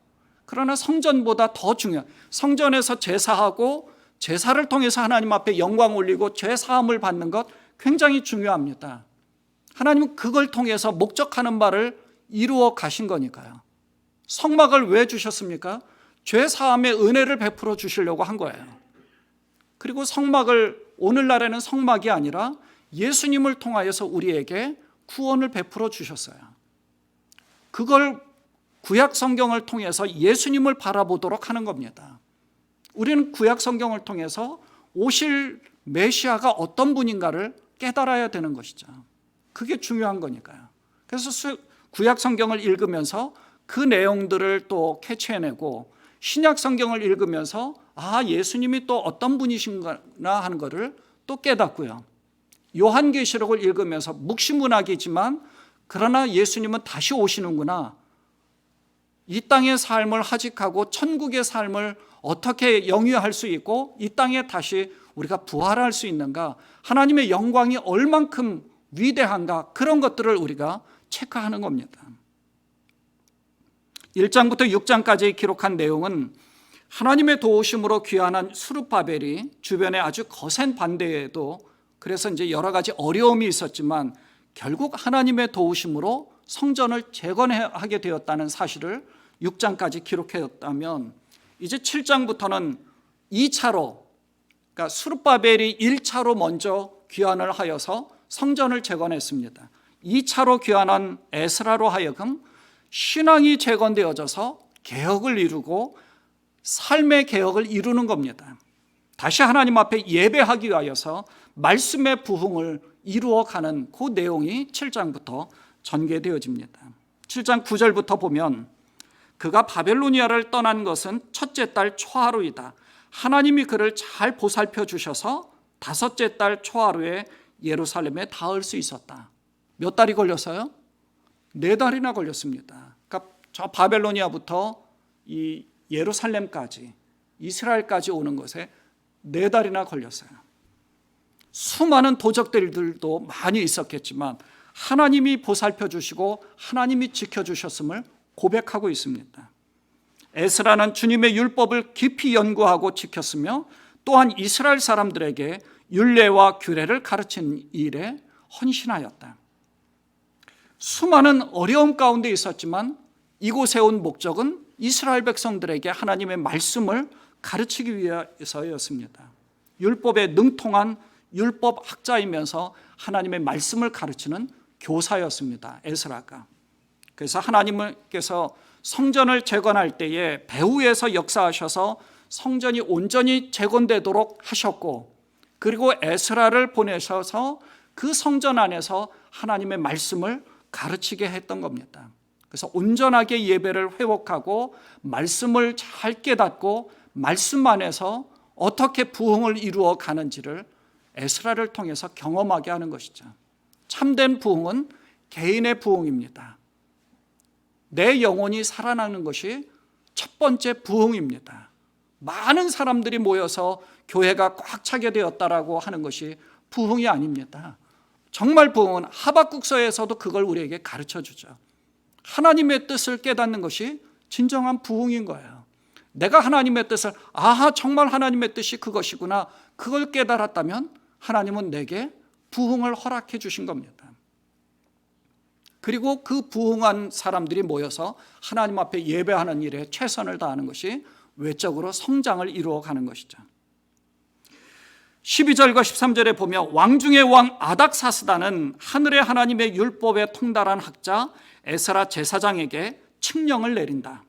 그러나 성전보다 더 중요한, 성전에서 제사하고 제사를 통해서 하나님 앞에 영광 올리고 죄 사함을 받는 것 굉장히 중요합니다. 하나님은 그걸 통해서 목적하는 바를 이루어 가신 거니까요. 성막을 왜 주셨습니까? 죄 사함의 은혜를 베풀어 주시려고 한 거예요. 그리고 성막을, 오늘날에는 성막이 아니라 예수님을 통하여서 우리에게 구원을 베풀어 주셨어요. 그걸 구약 성경을 통해서 예수님을 바라보도록 하는 겁니다. 우리는 구약 성경을 통해서 오실 메시아가 어떤 분인가를 깨달아야 되는 것이죠. 그게 중요한 거니까요. 그래서 구약 성경을 읽으면서 그 내용들을 또 캐치해내고 신약 성경을 읽으면서 예수님이 또 어떤 분이신가 하는 것을 또 깨닫고요. 요한계시록을 읽으면서 묵시문학이지만 그러나 예수님은 다시 오시는구나. 이 땅의 삶을 하직하고 천국의 삶을 어떻게 영위할 수 있고 이 땅에 다시 우리가 부활할 수 있는가, 하나님의 영광이 얼만큼 위대한가, 그런 것들을 우리가 체크하는 겁니다. 1장부터 6장까지 기록한 내용은 하나님의 도우심으로 귀환한 스룹바벨이 주변에 아주 거센 반대에도, 그래서 이제 여러 가지 어려움이 있었지만 결국 하나님의 도우심으로 성전을 재건하게 되었다는 사실을 6장까지 기록했다면 이제 7장부터는 2차로, 그러니까 스룹바벨이 1차로 먼저 귀환을 하여서 성전을 재건했습니다. 2차로 귀환한 에스라로 하여금 신앙이 재건되어져서 개혁을 이루고 삶의 개혁을 이루는 겁니다. 다시 하나님 앞에 예배하기 위하여서 말씀의 부흥을 이루어가는 그 내용이 7장부터 전개되어집니다. 7장 9절부터 보면 그가 바벨로니아를 떠난 것은 첫째 달 초하루이다. 하나님이 그를 잘 보살펴 주셔서 다섯째 달 초하루에 예루살렘에 닿을 수 있었다. 몇 달이 걸렸어요? 4달이나 걸렸습니다. 그러니까 저 바벨로니아부터 이 예루살렘까지, 이스라엘까지 오는 것에 4달이나 걸렸어요. 수많은 도적들도 많이 있었겠지만 하나님이 보살펴 주시고 하나님이 지켜주셨음을 고백하고 있습니다. 에스라는 주님의 율법을 깊이 연구하고 지켰으며 또한 이스라엘 사람들에게 율례와 규례를 가르친 일에 헌신하였다. 수많은 어려움 가운데 있었지만 이곳에 온 목적은 이스라엘 백성들에게 하나님의 말씀을 가르치기 위해서였습니다. 율법에 능통한 율법 학자이면서 하나님의 말씀을 가르치는 교사였습니다. 에스라가. 그래서 하나님께서 성전을 재건할 때에 배후에서 역사하셔서 성전이 온전히 재건되도록 하셨고, 그리고 에스라를 보내셔서 그 성전 안에서 하나님의 말씀을 가르치게 했던 겁니다. 그래서 온전하게 예배를 회복하고 말씀을 잘 깨닫고 말씀 안에서 어떻게 부흥을 이루어 가는지를 에스라를 통해서 경험하게 하는 것이죠. 참된 부흥은 개인의 부흥입니다. 내 영혼이 살아나는 것이 첫 번째 부흥입니다. 많은 사람들이 모여서 교회가 꽉 차게 되었다라고 하는 것이 부흥이 아닙니다. 정말 부흥은 하박국서에서도 그걸 우리에게 가르쳐 주죠. 하나님의 뜻을 깨닫는 것이 진정한 부흥인 거예요. 내가 하나님의 뜻을 정말 하나님의 뜻이 그것이구나, 그걸 깨달았다면 하나님은 내게 부흥을 허락해 주신 겁니다. 그리고 그 부흥한 사람들이 모여서 하나님 앞에 예배하는 일에 최선을 다하는 것이 외적으로 성장을 이루어가는 것이죠. 12절과 13절에 보면 왕 중의 왕 아닥사스다는 하늘의 하나님의 율법에 통달한 학자 에스라 제사장에게 칙령을 내린다.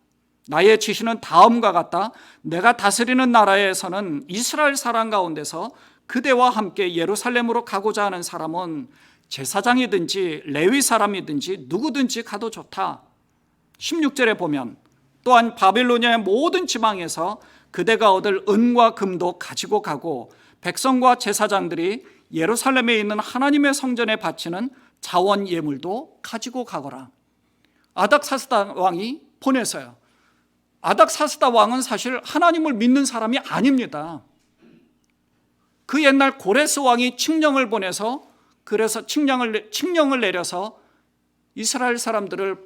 나의 지시는 다음과 같다. 내가 다스리는 나라에서는 이스라엘 사람 가운데서 그대와 함께 예루살렘으로 가고자 하는 사람은 제사장이든지 레위 사람이든지 누구든지 가도 좋다. 16절에 보면 또한 바빌로니아의 모든 지방에서 그대가 얻을 은과 금도 가지고 가고 백성과 제사장들이 예루살렘에 있는 하나님의 성전에 바치는 자원 예물도 가지고 가거라. 아닥사스다 왕이 보내서요. 아닥사스다 왕은 사실 하나님을 믿는 사람이 아닙니다. 그 옛날 고레스 왕이 칙령을 보내서, 그래서 칙령을 내려서 이스라엘 사람들을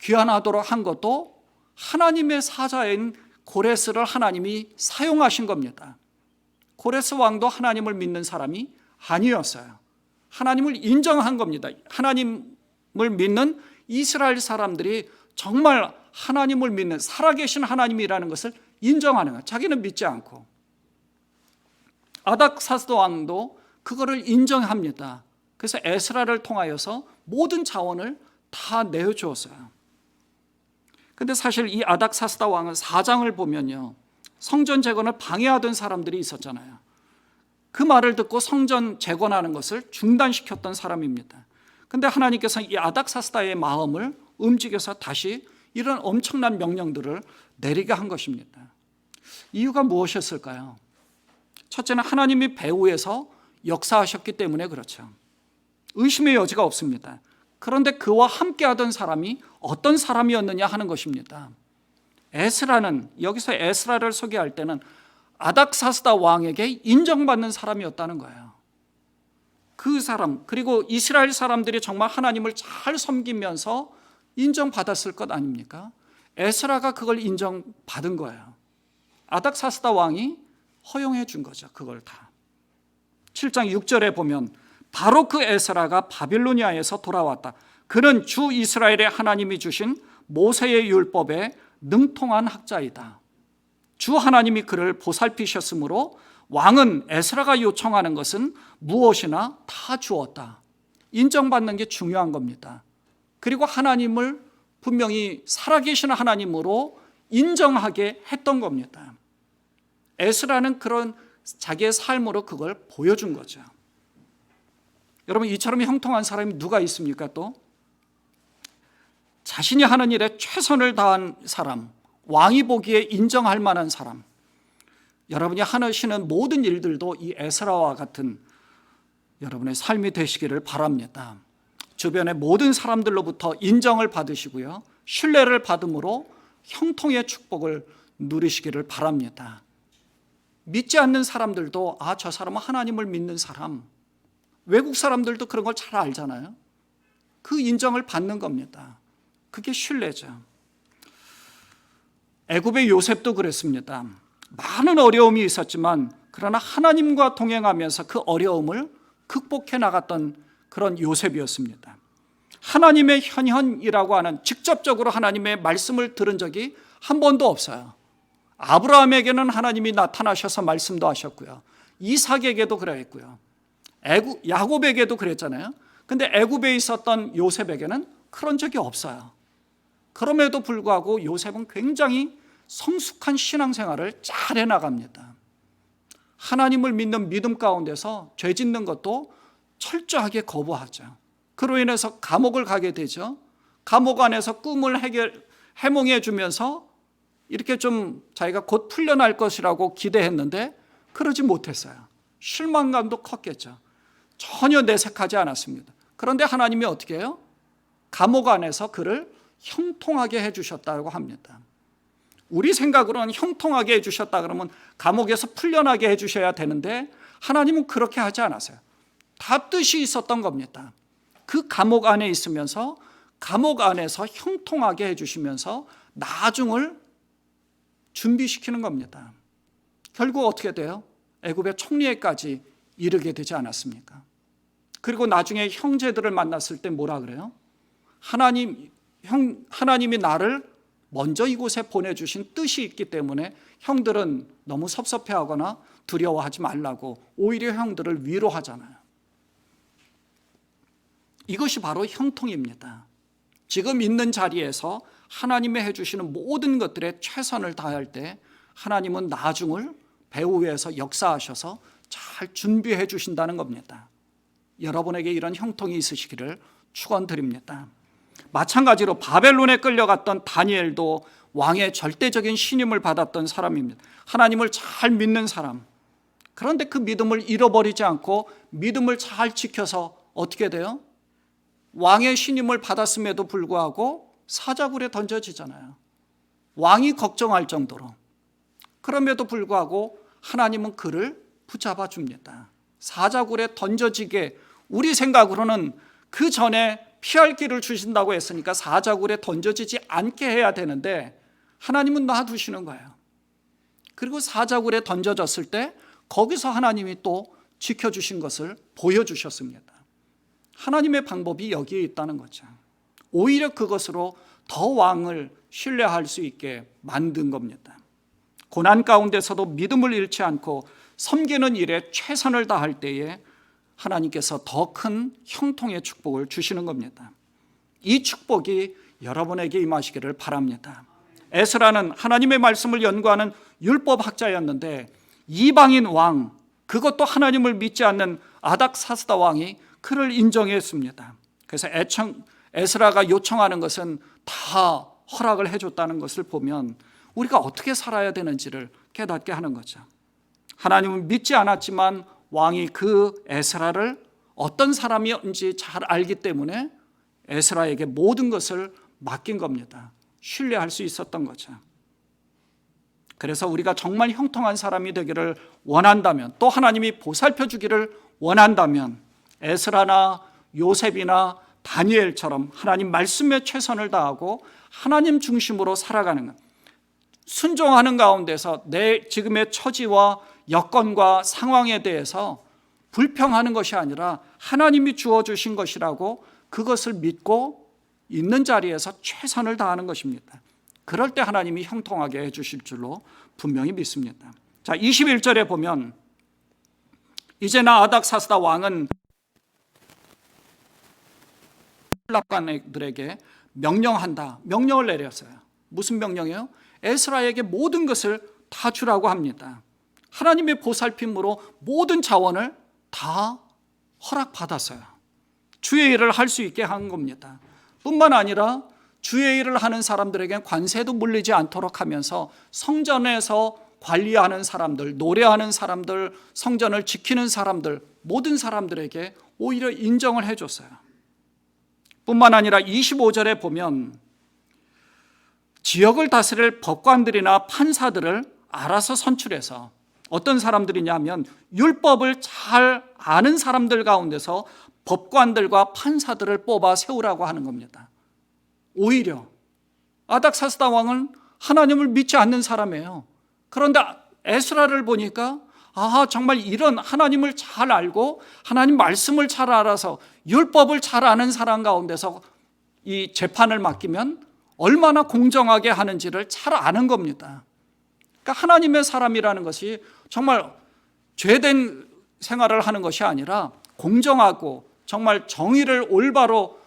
귀환하도록 한 것도 하나님의 사자인 고레스를 하나님이 사용하신 겁니다. 고레스 왕도 하나님을 믿는 사람이 아니었어요. 하나님을 인정한 겁니다. 하나님을 믿는 이스라엘 사람들이 정말 하나님을 믿는 살아계신 하나님이라는 것을 인정하는 거예요. 자기는 믿지 않고. 아닥사스다 왕도 그거를 인정합니다. 그래서 에스라를 통하여서 모든 자원을 다 내어주었어요. 근데 사실 이 아닥사스다 왕은 사장을 보면요, 성전 재건을 방해하던 사람들이 있었잖아요. 그 말을 듣고 성전 재건하는 것을 중단시켰던 사람입니다. 근데 하나님께서 이 아닥사스다의 마음을 움직여서 다시 이런 엄청난 명령들을 내리게 한 것입니다. 이유가 무엇이었을까요? 첫째는 하나님이 배후에서 역사하셨기 때문에 그렇죠. 의심의 여지가 없습니다. 그런데 그와 함께하던 사람이 어떤 사람이었느냐 하는 것입니다. 에스라는, 여기서 에스라를 소개할 때는 아닥사스다 왕에게 인정받는 사람이었다는 거예요. 그 사람, 그리고 이스라엘 사람들이 정말 하나님을 잘 섬기면서 인정받았을 것 아닙니까? 에스라가 그걸 인정받은 거예요. 아닥사스다 왕이 허용해 준 거죠. 그걸 다. 7장 6절에 보면 바로 그 에스라가 바빌로니아에서 돌아왔다. 그는 주 이스라엘의 하나님이 주신 모세의 율법에 능통한 학자이다. 주 하나님이 그를 보살피셨으므로 왕은 에스라가 요청하는 것은 무엇이나 다 주었다. 인정받는 게 중요한 겁니다. 그리고 하나님을 분명히 살아계신 하나님으로 인정하게 했던 겁니다. 에스라는 그런 자기의 삶으로 그걸 보여준 거죠. 여러분, 이처럼 형통한 사람이 누가 있습니까? 또 자신이 하는 일에 최선을 다한 사람, 왕이 보기에 인정할 만한 사람, 여러분이 하시는 모든 일들도 이 에스라와 같은 여러분의 삶이 되시기를 바랍니다. 주변의 모든 사람들로부터 인정을 받으시고요, 신뢰를 받음으로 형통의 축복을 누리시기를 바랍니다. 믿지 않는 사람들도 저 사람은 하나님을 믿는 사람, 외국 사람들도 그런 걸 잘 알잖아요. 그 인정을 받는 겁니다. 그게 신뢰죠. 애굽의 요셉도 그랬습니다. 많은 어려움이 있었지만 그러나 하나님과 동행하면서 그 어려움을 극복해 나갔던 그런 요셉이었습니다. 하나님의 현현이라고 하는, 직접적으로 하나님의 말씀을 들은 적이 한 번도 없어요. 아브라함에게는 하나님이 나타나셔서 말씀도 하셨고요, 이삭에게도 그랬고요, 야곱에게도 그랬잖아요. 근데 애굽에 있었던 요셉에게는 그런 적이 없어요. 그럼에도 불구하고 요셉은 굉장히 성숙한 신앙생활을 잘 해나갑니다. 하나님을 믿는 믿음 가운데서 죄 짓는 것도 철저하게 거부하죠. 그로 인해서 감옥을 가게 되죠. 감옥 안에서 꿈을 해몽해 주면서 이렇게 좀 자기가 곧 풀려날 것이라고 기대했는데 그러지 못했어요. 실망감도 컸겠죠. 전혀 내색하지 않았습니다. 그런데 하나님이 어떻게 해요? 감옥 안에서 그를 형통하게 해주셨다고 합니다. 우리 생각으로는 형통하게 해주셨다 그러면 감옥에서 풀려나게 해주셔야 되는데 하나님은 그렇게 하지 않았어요. 다 뜻이 있었던 겁니다. 그 감옥 안에 있으면서 감옥 안에서 형통하게 해주시면서 나중을 준비시키는 겁니다. 결국 어떻게 돼요? 애굽의 총리에까지 이르게 되지 않았습니까? 그리고 나중에 형제들을 만났을 때 뭐라 그래요? 하나님이 나를 먼저 이곳에 보내주신 뜻이 있기 때문에 형들은 너무 섭섭해하거나 두려워하지 말라고 오히려 형들을 위로하잖아요. 이것이 바로 형통입니다. 지금 있는 자리에서 하나님이 해주시는 모든 것들에 최선을 다할 때 하나님은 나중을 배후 위에서 역사하셔서 잘 준비해 주신다는 겁니다. 여러분에게 이런 형통이 있으시기를 축원드립니다. 마찬가지로 바벨론에 끌려갔던 다니엘도 왕의 절대적인 신임을 받았던 사람입니다. 하나님을 잘 믿는 사람. 그런데 그 믿음을 잃어버리지 않고 믿음을 잘 지켜서 어떻게 돼요? 왕의 신임을 받았음에도 불구하고 사자굴에 던져지잖아요. 왕이 걱정할 정도로. 그럼에도 불구하고 하나님은 그를 붙잡아 줍니다. 사자굴에 던져지게, 우리 생각으로는 그 전에 피할 길을 주신다고 했으니까 사자굴에 던져지지 않게 해야 되는데 하나님은 놔두시는 거예요. 그리고 사자굴에 던져졌을 때 거기서 하나님이 또 지켜주신 것을 보여주셨습니다. 하나님의 방법이 여기에 있다는 거죠. 오히려 그것으로 더 왕을 신뢰할 수 있게 만든 겁니다. 고난 가운데서도 믿음을 잃지 않고 섬기는 일에 최선을 다할 때에 하나님께서 더 큰 형통의 축복을 주시는 겁니다. 이 축복이 여러분에게 임하시기를 바랍니다. 에스라는 하나님의 말씀을 연구하는 율법학자였는데 이방인 왕, 그것도 하나님을 믿지 않는 아닥사스다 왕이 그를 인정했습니다. 그래서 에스라가 요청하는 것은 다 허락을 해줬다는 것을 보면 우리가 어떻게 살아야 되는지를 깨닫게 하는 거죠. 하나님은 믿지 않았지만 왕이 그 에스라를 어떤 사람이었는지 잘 알기 때문에 에스라에게 모든 것을 맡긴 겁니다. 신뢰할 수 있었던 거죠. 그래서 우리가 정말 형통한 사람이 되기를 원한다면, 또 하나님이 보살펴 주기를 원한다면 에스라나 요셉이나 다니엘처럼 하나님 말씀에 최선을 다하고 하나님 중심으로 살아가는 것, 순종하는 가운데서 내 지금의 처지와 여건과 상황에 대해서 불평하는 것이 아니라 하나님이 주어주신 것이라고 그것을 믿고 있는 자리에서 최선을 다하는 것입니다. 그럴 때 하나님이 형통하게 해주실 줄로 분명히 믿습니다. 자, 21절에 보면 이제나 아닥사스다 왕은 랍관들에게 명령한다. 명령을 내렸어요. 무슨 명령이에요? 에스라에게 모든 것을 다 주라고 합니다. 하나님의 보살핌으로 모든 자원을 다 허락받았어요. 주의 일을 할 수 있게 한 겁니다. 뿐만 아니라 주의 일을 하는 사람들에게 관세도 물리지 않도록 하면서 성전에서 관리하는 사람들, 노래하는 사람들, 성전을 지키는 사람들, 모든 사람들에게 오히려 인정을 해줬어요. 뿐만 아니라 25절에 보면 지역을 다스릴 법관들이나 판사들을 알아서 선출해서, 어떤 사람들이냐면 율법을 잘 아는 사람들 가운데서 법관들과 판사들을 뽑아 세우라고 하는 겁니다. 오히려 아닥사스다 왕은 하나님을 믿지 않는 사람이에요. 그런데 에스라를 보니까 정말 이런 하나님을 잘 알고 하나님 말씀을 잘 알아서 율법을 잘 아는 사람 가운데서 이 재판을 맡기면 얼마나 공정하게 하는지를 잘 아는 겁니다. 그러니까 하나님의 사람이라는 것이 정말 죄된 생활을 하는 것이 아니라 공정하고 정말 정의를 올바로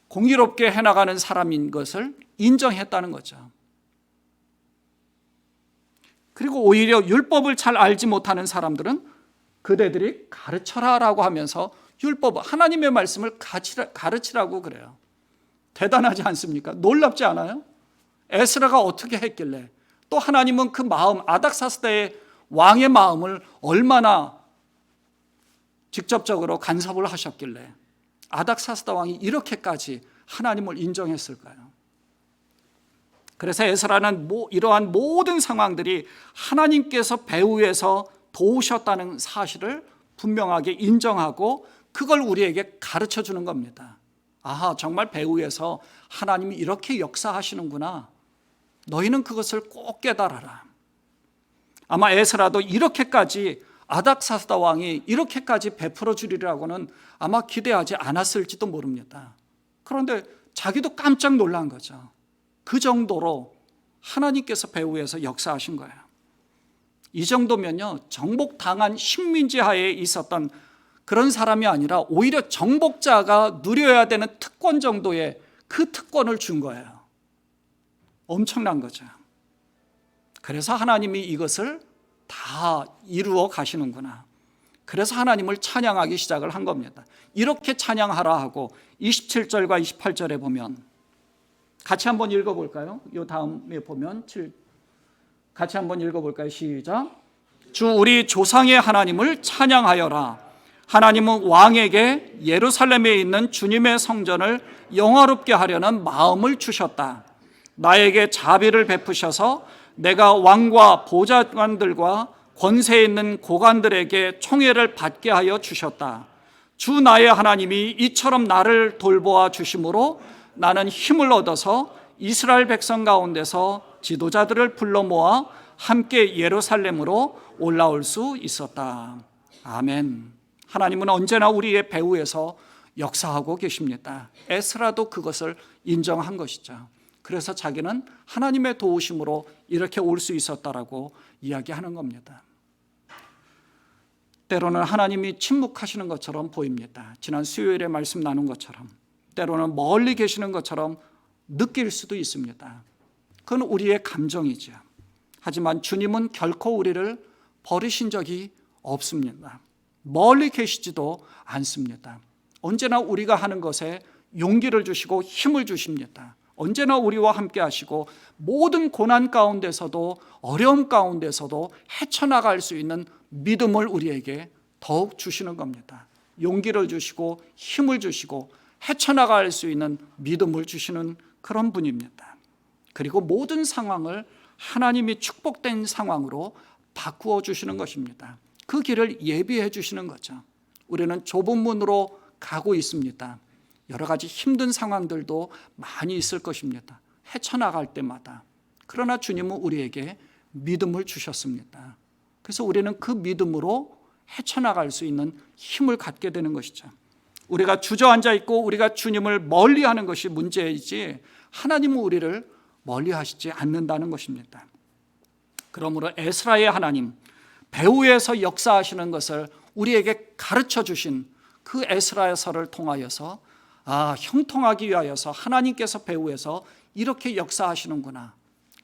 공의롭게 해나가는 사람인 것을 인정했다는 거죠. 그리고 오히려 율법을 잘 알지 못하는 사람들은 그대들이 가르쳐라라고 하면서 율법, 하나님의 말씀을 가르치라고 그래요. 대단하지 않습니까? 놀랍지 않아요? 에스라가 어떻게 했길래, 또 하나님은 그 마음, 아닥사스다의 왕의 마음을 얼마나 직접적으로 간섭을 하셨길래 아닥사스다 왕이 이렇게까지 하나님을 인정했을까요? 그래서 에스라는 이러한 모든 상황들이 하나님께서 배후에서 도우셨다는 사실을 분명하게 인정하고 그걸 우리에게 가르쳐 주는 겁니다. 정말 배후에서 하나님이 이렇게 역사하시는구나. 너희는 그것을 꼭 깨달아라. 아마 에스라도 이렇게까지 아닥사스다 왕이 이렇게까지 베풀어 주리라고는 아마 기대하지 않았을지도 모릅니다. 그런데 자기도 깜짝 놀란 거죠. 그 정도로 하나님께서 배후에서 역사하신 거예요. 이 정도면요, 정복당한 식민지 하에 있었던 그런 사람이 아니라 오히려 정복자가 누려야 되는 특권 정도의 그 특권을 준 거예요. 엄청난 거죠. 그래서 하나님이 이것을 다 이루어 가시는구나. 그래서 하나님을 찬양하기 시작을 한 겁니다. 이렇게 찬양하라 하고 27절과 28절에 보면 같이 한번 읽어볼까요? 이 다음에 보면 같이 한번 읽어볼까요? 시작. 주 우리 조상의 하나님을 찬양하여라. 하나님은 왕에게 예루살렘에 있는 주님의 성전을 영화롭게 하려는 마음을 주셨다. 나에게 자비를 베푸셔서 내가 왕과 보좌관들과 권세 있는 고관들에게 총애를 받게 하여 주셨다. 주 나의 하나님이 이처럼 나를 돌보아 주심으로 나는 힘을 얻어서 이스라엘 백성 가운데서 지도자들을 불러 모아 함께 예루살렘으로 올라올 수 있었다. 아멘. 하나님은 언제나 우리의 배후에서 역사하고 계십니다. 에스라도 그것을 인정한 것이죠. 그래서 자기는 하나님의 도우심으로 이렇게 올 수 있었다라고 이야기하는 겁니다. 때로는 하나님이 침묵하시는 것처럼 보입니다. 지난 수요일에 말씀 나눈 것처럼 때로는 멀리 계시는 것처럼 느낄 수도 있습니다. 그건 우리의 감정이죠. 하지만 주님은 결코 우리를 버리신 적이 없습니다. 멀리 계시지도 않습니다. 언제나 우리가 하는 것에 용기를 주시고 힘을 주십니다. 언제나 우리와 함께 하시고 모든 고난 가운데서도 어려움 가운데서도 헤쳐나갈 수 있는 믿음을 우리에게 더욱 주시는 겁니다. 용기를 주시고 힘을 주시고 헤쳐나갈 수 있는 믿음을 주시는 그런 분입니다. 그리고 모든 상황을 하나님이 축복된 상황으로 바꾸어 주시는 것입니다. 그 길을 예비해 주시는 거죠. 우리는 좁은 문으로 가고 있습니다. 여러 가지 힘든 상황들도 많이 있을 것입니다. 헤쳐나갈 때마다. 그러나 주님은 우리에게 믿음을 주셨습니다. 그래서 우리는 그 믿음으로 헤쳐나갈 수 있는 힘을 갖게 되는 것이죠. 우리가 주저앉아 있고 우리가 주님을 멀리하는 것이 문제이지 하나님은 우리를 멀리하시지 않는다는 것입니다. 그러므로 에스라의 하나님, 배후에서 역사하시는 것을 우리에게 가르쳐 주신 그 에스라서를 통하여서 형통하기 위하여서 하나님께서 배후에서 이렇게 역사하시는구나.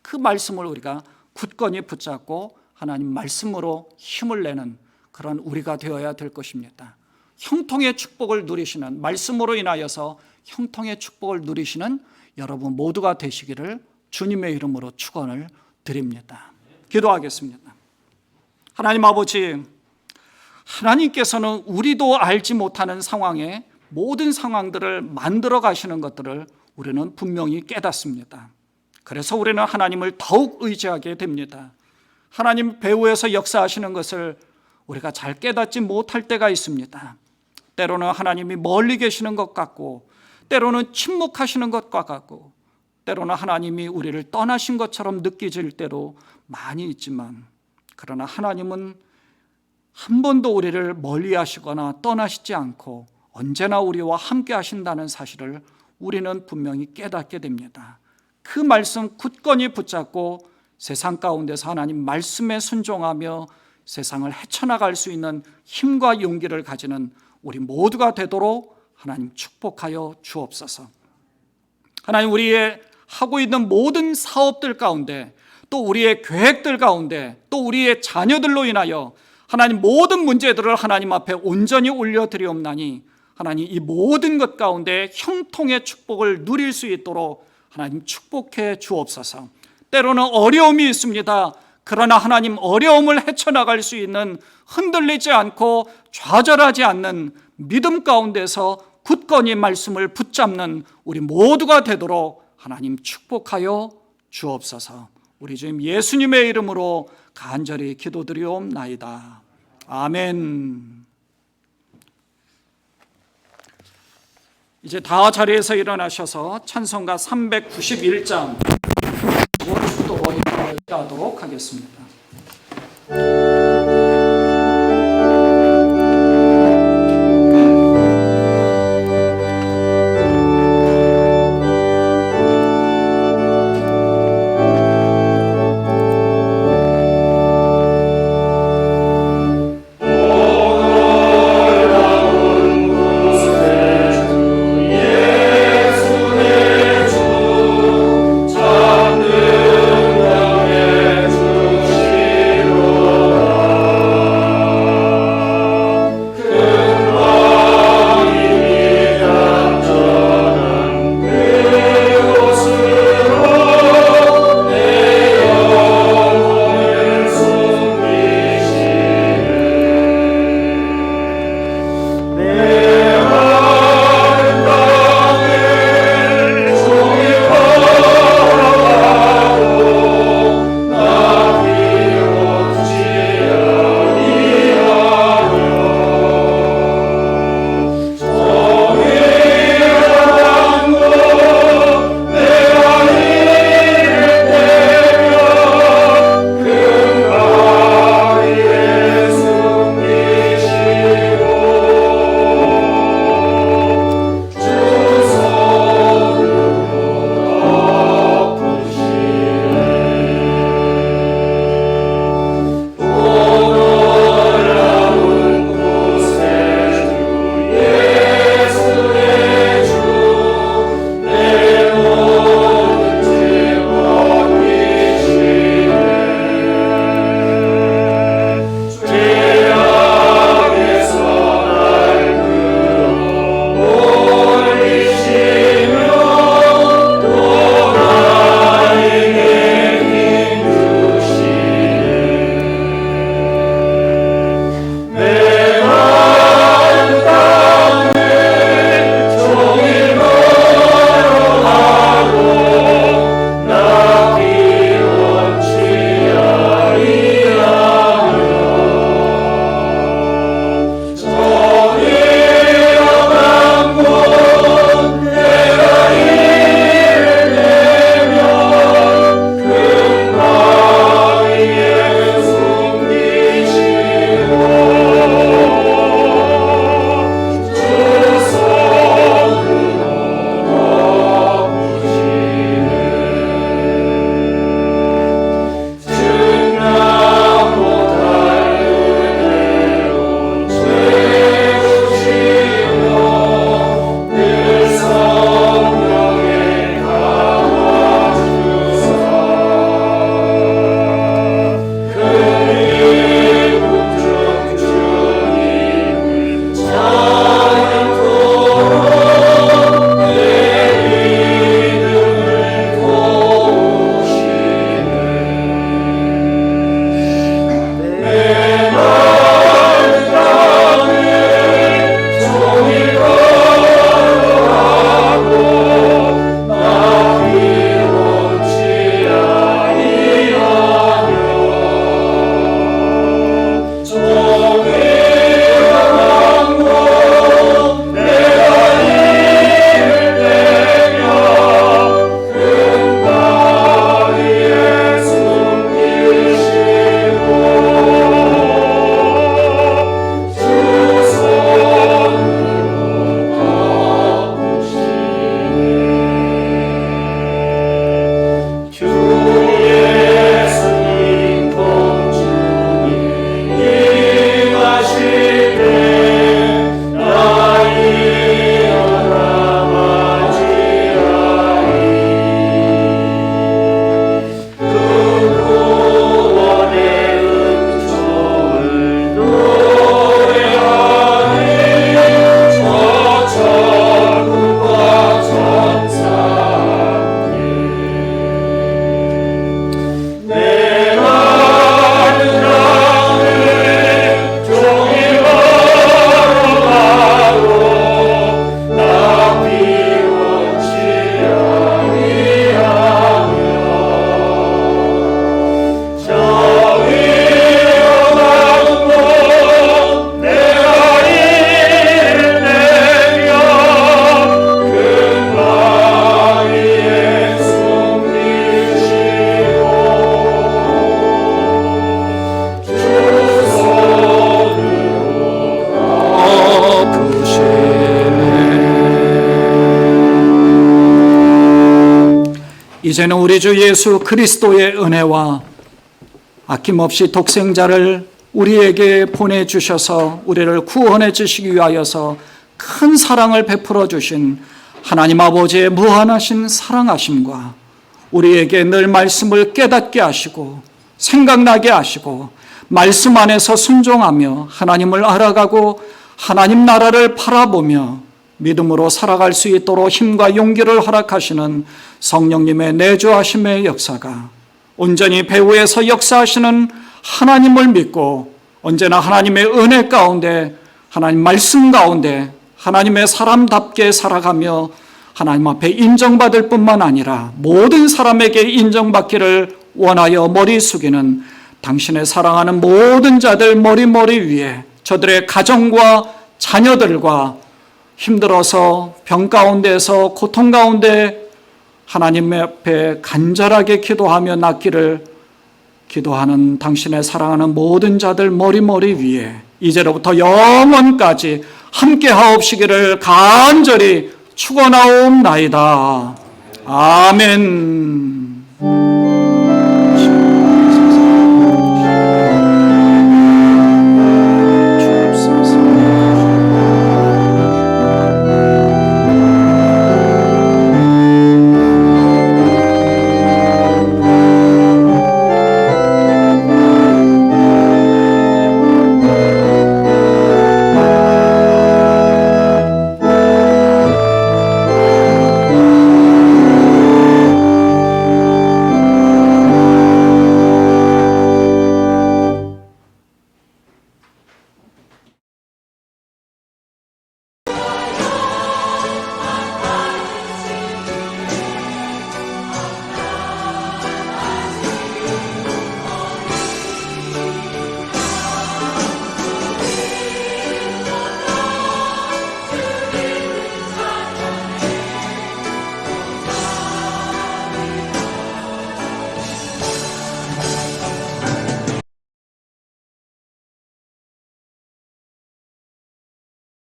그 말씀을 우리가 굳건히 붙잡고 하나님 말씀으로 힘을 내는 그런 우리가 되어야 될 것입니다. 형통의 축복을 누리시는, 말씀으로 인하여서 형통의 축복을 누리시는 여러분 모두가 되시기를 주님의 이름으로 축원을 드립니다. 기도하겠습니다. 하나님 아버지, 하나님께서는 우리도 알지 못하는 상황에 모든 상황들을 만들어 가시는 것들을 우리는 분명히 깨닫습니다. 그래서 우리는 하나님을 더욱 의지하게 됩니다. 하나님 배후에서 역사하시는 것을 우리가 잘 깨닫지 못할 때가 있습니다. 때로는 하나님이 멀리 계시는 것 같고, 때로는 침묵하시는 것과 같고, 때로는 하나님이 우리를 떠나신 것처럼 느껴질 때도 많이 있지만, 그러나 하나님은 한 번도 우리를 멀리 하시거나 떠나시지 않고 언제나 우리와 함께 하신다는 사실을 우리는 분명히 깨닫게 됩니다. 그 말씀 굳건히 붙잡고 세상 가운데서 하나님 말씀에 순종하며 세상을 헤쳐나갈 수 있는 힘과 용기를 가지는 우리 모두가 되도록 하나님 축복하여 주옵소서. 하나님, 우리의 하고 있는 모든 사업들 가운데, 또 우리의 계획들 가운데, 또 우리의 자녀들로 인하여 하나님 모든 문제들을 하나님 앞에 온전히 올려드리옵나니 하나님 이 모든 것 가운데 형통의 축복을 누릴 수 있도록 하나님 축복해 주옵소서. 때로는 어려움이 있습니다. 그러나 하나님 어려움을 헤쳐나갈 수 있는, 흔들리지 않고 좌절하지 않는 믿음 가운데서 굳건히 말씀을 붙잡는 우리 모두가 되도록 하나님 축복하여 주옵소서. 우리 주님 예수님의 이름으로 간절히 기도드리옵나이다. 아멘. 이제 다 자리에서 일어나셔서 찬송가 391장 주도록 하겠습니다. 이제는 우리 주 예수 그리스도의 은혜와 아낌없이 독생자를 우리에게 보내주셔서 우리를 구원해 주시기 위하여서 큰 사랑을 베풀어 주신 하나님 아버지의 무한하신 사랑하심과 우리에게 늘 말씀을 깨닫게 하시고 생각나게 하시고 말씀 안에서 순종하며 하나님을 알아가고 하나님 나라를 바라보며 믿음으로 살아갈 수 있도록 힘과 용기를 허락하시는 성령님의 내주하심의 역사가 온전히 배후에서 역사하시는 하나님을 믿고 언제나 하나님의 은혜 가운데 하나님 말씀 가운데 하나님의 사람답게 살아가며 하나님 앞에 인정받을 뿐만 아니라 모든 사람에게 인정받기를 원하여 머리 숙이는 당신의 사랑하는 모든 자들 머리 위에 저들의 가정과 자녀들과 힘들어서 병 가운데서 고통 가운데 하나님 앞에 간절하게 기도하며 낫기를 기도하는 당신의 사랑하는 모든 자들 머리 위에 이제로부터 영원까지 함께 하옵시기를 간절히 축원하옵나이다. 아멘.